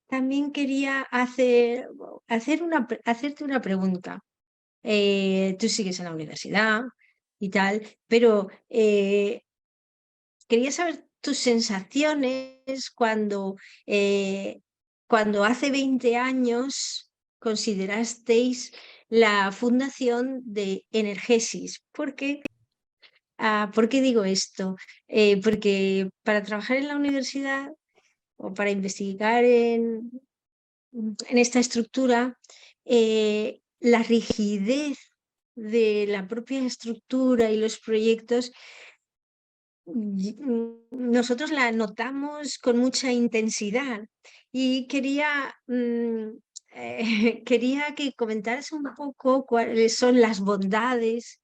también quería hacerte una pregunta. Tú sigues en la universidad y tal, pero quería saber tus sensaciones cuando hace 20 años considerasteis la fundación de Energesis. ¿Por qué digo esto? Porque para trabajar en la universidad o para investigar en esta estructura, la rigidez de la propia estructura y los proyectos, nosotros la notamos con mucha intensidad y quería que comentaras un poco cuáles son las bondades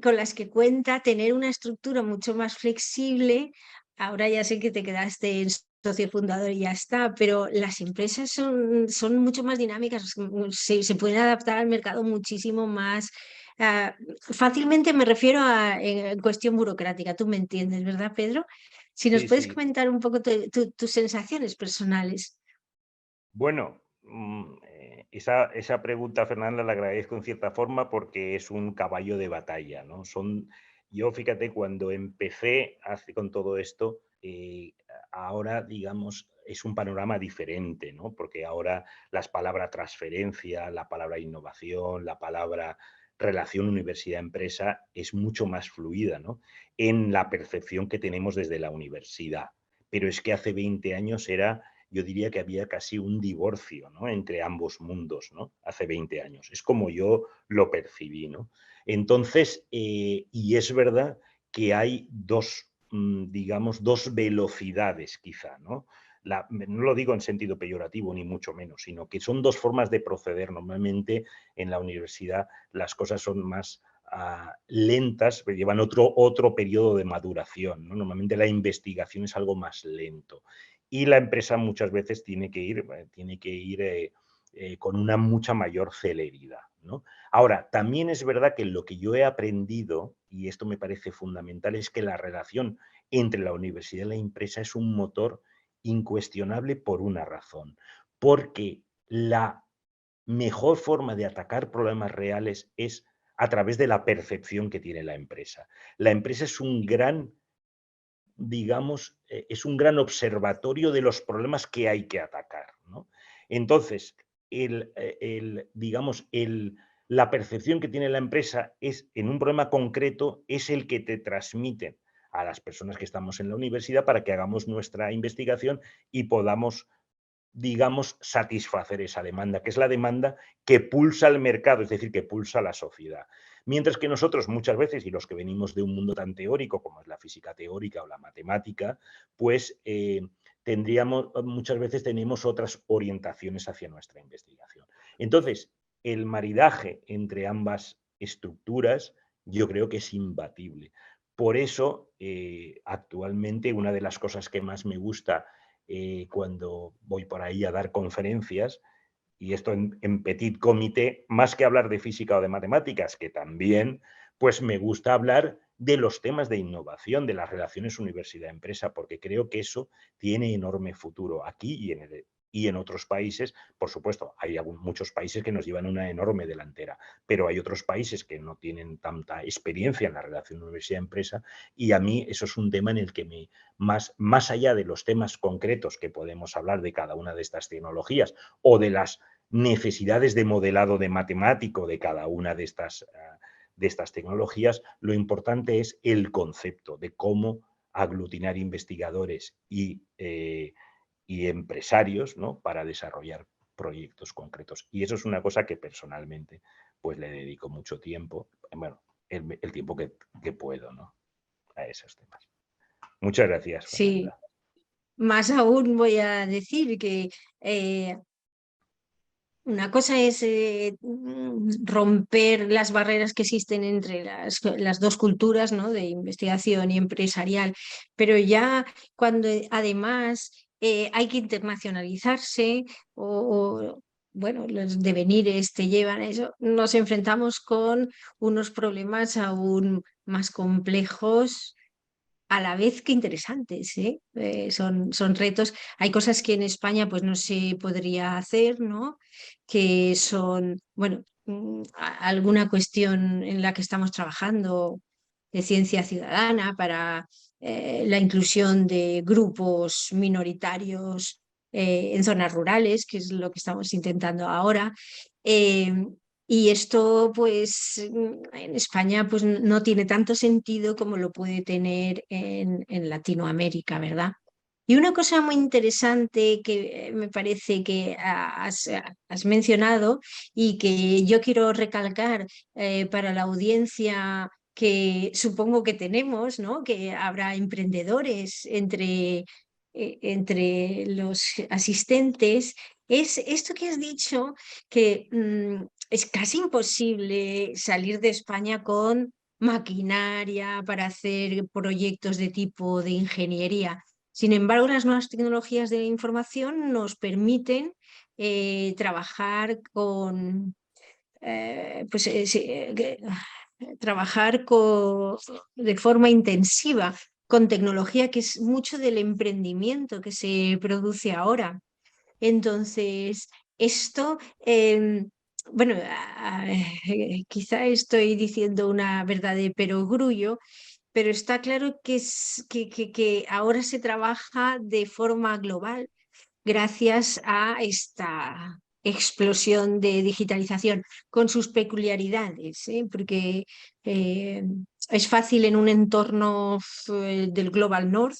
con las que cuenta tener una estructura mucho más flexible. Ahora ya sé que te quedaste en socio fundador y ya está, pero las empresas son mucho más dinámicas, se pueden adaptar al mercado muchísimo más fácilmente. Me refiero en cuestión burocrática, tú me entiendes, ¿verdad, Pedro? Si nos Sí, puedes sí. comentar un poco tus sensaciones personales. Bueno, esa pregunta, Fernanda, la agradezco en cierta forma porque es un caballo de batalla, ¿no? Yo, fíjate, cuando empecé con todo esto, ahora, digamos, es un panorama diferente, ¿no? Porque ahora las palabras transferencia, la palabra innovación, la palabra relación universidad-empresa es mucho más fluida, ¿no? En la percepción que tenemos desde la universidad. Pero es que hace 20 años yo diría que había casi un divorcio, ¿no?, entre ambos mundos, ¿no?, hace 20 años. Es como yo lo percibí, ¿no? Entonces, y es verdad que hay digamos, dos velocidades quizá, ¿no? No lo digo en sentido peyorativo ni mucho menos, sino que son dos formas de proceder. Normalmente en la universidad las cosas son más lentas, pero llevan otro periodo de maduración, ¿no? Normalmente la investigación es algo más lento. Y la empresa muchas veces tiene que ir con una mucha mayor celeridad, ¿no? Ahora, también es verdad que lo que yo he aprendido, y esto me parece fundamental, es que la relación entre la universidad y la empresa es un motor incuestionable por una razón, porque la mejor forma de atacar problemas reales es a través de la percepción que tiene la empresa. La empresa es un gran, digamos, es un gran observatorio de los problemas que hay que atacar, ¿no? Entonces, digamos, la percepción que tiene la empresa es, en un problema concreto, es el que te transmiten a las personas que estamos en la universidad para que hagamos nuestra investigación y podamos, digamos, satisfacer esa demanda, que es la demanda que pulsa el mercado, es decir, que pulsa la sociedad. Mientras que nosotros muchas veces, y los que venimos de un mundo tan teórico como es la física teórica o la matemática, pues muchas veces tenemos otras orientaciones hacia nuestra investigación. Entonces, el maridaje entre ambas estructuras yo creo que es imbatible. Por eso, actualmente, una de las cosas que más me gusta cuando voy por ahí a dar conferencias, y esto en petit comité, más que hablar de física o de matemáticas, que también, pues me gusta hablar de los temas de innovación, de las relaciones universidad-empresa, porque creo que eso tiene enorme futuro aquí y en otros países. Por supuesto, hay muchos países que nos llevan una enorme delantera, pero hay otros países que no tienen tanta experiencia en la relación universidad-empresa, y a mí eso es un tema en el que más allá de los temas concretos que podemos hablar de cada una de estas tecnologías o de las necesidades de modelado de matemático de cada una de estas tecnologías, lo importante es el concepto de cómo aglutinar investigadores y empresarios, ¿no?, para desarrollar proyectos concretos. Y eso es una cosa que personalmente pues le dedico mucho tiempo, bueno, el tiempo que puedo, ¿no?, a esos temas. Muchas gracias, Sí, Fernanda. más aún voy a decir que una cosa es romper las barreras que existen entre las dos culturas, ¿no?, de investigación y empresarial, pero ya cuando además hay que internacionalizarse bueno, los devenires te llevan a eso, nos enfrentamos con unos problemas aún más complejos a la vez que interesantes, ¿eh? Son retos. Hay cosas que en España pues no se podría hacer, ¿no? Que son, bueno, alguna cuestión en la que estamos trabajando de ciencia ciudadana para la inclusión de grupos minoritarios en zonas rurales, que es lo que estamos intentando ahora. Eh, y esto, pues, en España, pues, no tiene tanto sentido como lo puede tener en Latinoamérica, ¿verdad? Y una cosa muy interesante que me parece que has mencionado y que yo quiero recalcar para la audiencia que supongo que tenemos, ¿no? Que habrá emprendedores entre los asistentes, es esto que has dicho, que es casi imposible salir de España con maquinaria para hacer proyectos de tipo de ingeniería. Sin embargo, las nuevas tecnologías de la información nos permiten trabajar pues, trabajar de forma intensiva con tecnología, que es mucho del emprendimiento que se produce ahora. Entonces, esto, bueno, quizá estoy diciendo una verdad de perogrullo, pero está claro que ahora se trabaja de forma global gracias a esta explosión de digitalización con sus peculiaridades, ¿eh? Porque eh, es fácil en un entorno del Global North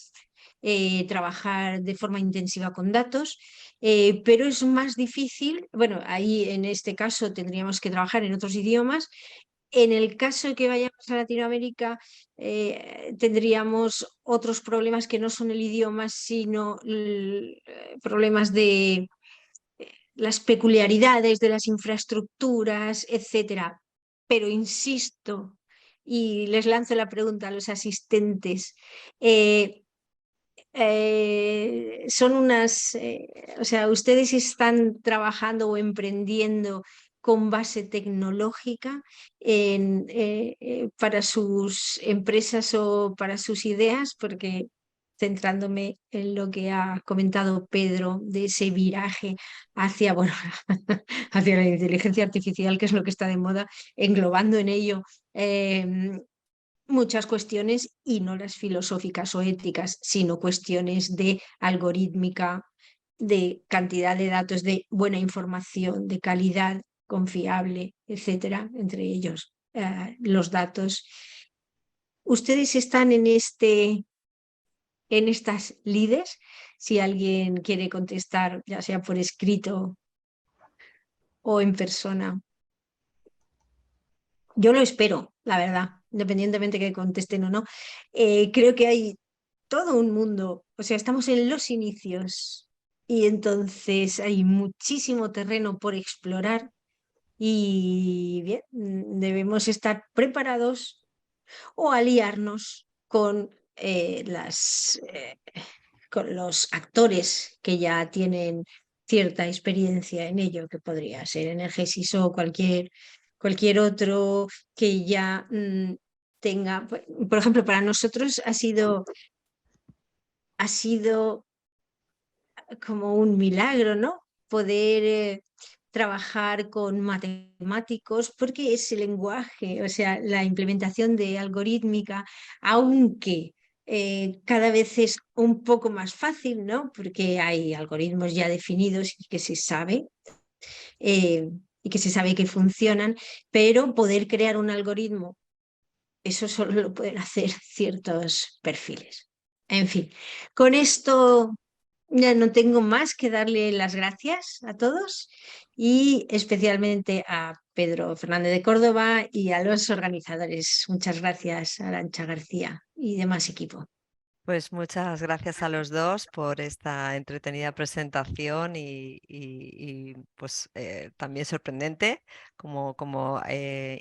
trabajar de forma intensiva con datos, pero es más difícil, bueno, ahí en este caso tendríamos que trabajar en otros idiomas. En el caso de que vayamos a Latinoamérica, tendríamos otros problemas que no son el idioma, sino problemas de las peculiaridades de las infraestructuras, etcétera. Pero insisto, y les lanzo la pregunta a los asistentes, son o sea, ustedes están trabajando o emprendiendo con base tecnológica para sus empresas o para sus ideas, porque centrándome en lo que ha comentado Pedro de ese viraje hacia, bueno, hacia la inteligencia artificial, que es lo que está de moda, englobando en ello muchas cuestiones y no las filosóficas o éticas, sino cuestiones de algorítmica, de cantidad de datos, de buena información, de calidad confiable, etcétera, entre ellos los datos. Ustedes están en estas lides. Si alguien quiere contestar, ya sea por escrito o en persona. Yo lo espero, la verdad, independientemente que contesten o no. Creo que hay todo un mundo, o sea, estamos en los inicios y entonces hay muchísimo terreno por explorar y bien, debemos estar preparados o aliarnos con los actores que ya tienen cierta experiencia en ello, que podría ser Energésis o cualquier otro que ya tenga, por ejemplo, para nosotros ha sido como un milagro, ¿no? Poder trabajar con matemáticos, porque ese lenguaje, o sea, la implementación de algorítmica, aunque cada vez es un poco más fácil, ¿no? Porque hay algoritmos ya definidos eh, y que se sabe que funcionan, pero poder crear un algoritmo, eso solo lo pueden hacer ciertos perfiles. En fin, con esto ya no tengo más que darle las gracias a todos y especialmente a Pedro Fernández de Córdoba y a los organizadores. Muchas gracias, Arantxa García y demás equipo. Pues muchas gracias a los dos por esta entretenida presentación pues también sorprendente, como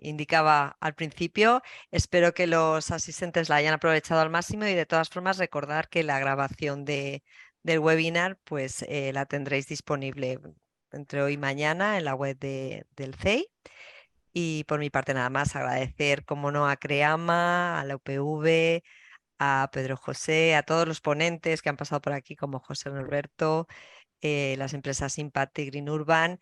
indicaba al principio. Espero que los asistentes la hayan aprovechado al máximo y de todas formas recordar que la grabación del webinar pues la tendréis disponible entre hoy y mañana en la web del CEI. Y por mi parte nada más agradecer, como no, a CREAMA, a la UPV, a Pedro José, a todos los ponentes que han pasado por aquí, como José Norberto, las empresas Impact y Green Urban,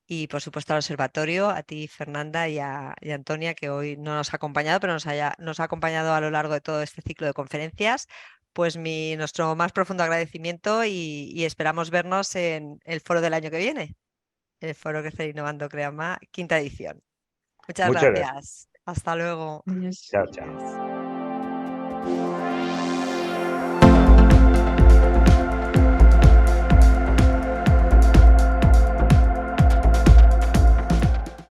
y por supuesto al observatorio, a ti, Fernanda, y a Antonia, que hoy no nos ha acompañado, pero nos ha acompañado a lo largo de todo este ciclo de conferencias. Pues nuestro más profundo agradecimiento y esperamos vernos en el foro del año que viene, el Foro Crecer Innovando Creama, quinta edición. Muchas Muchas gracias. gracias. Hasta luego. Adiós. Chao, chao.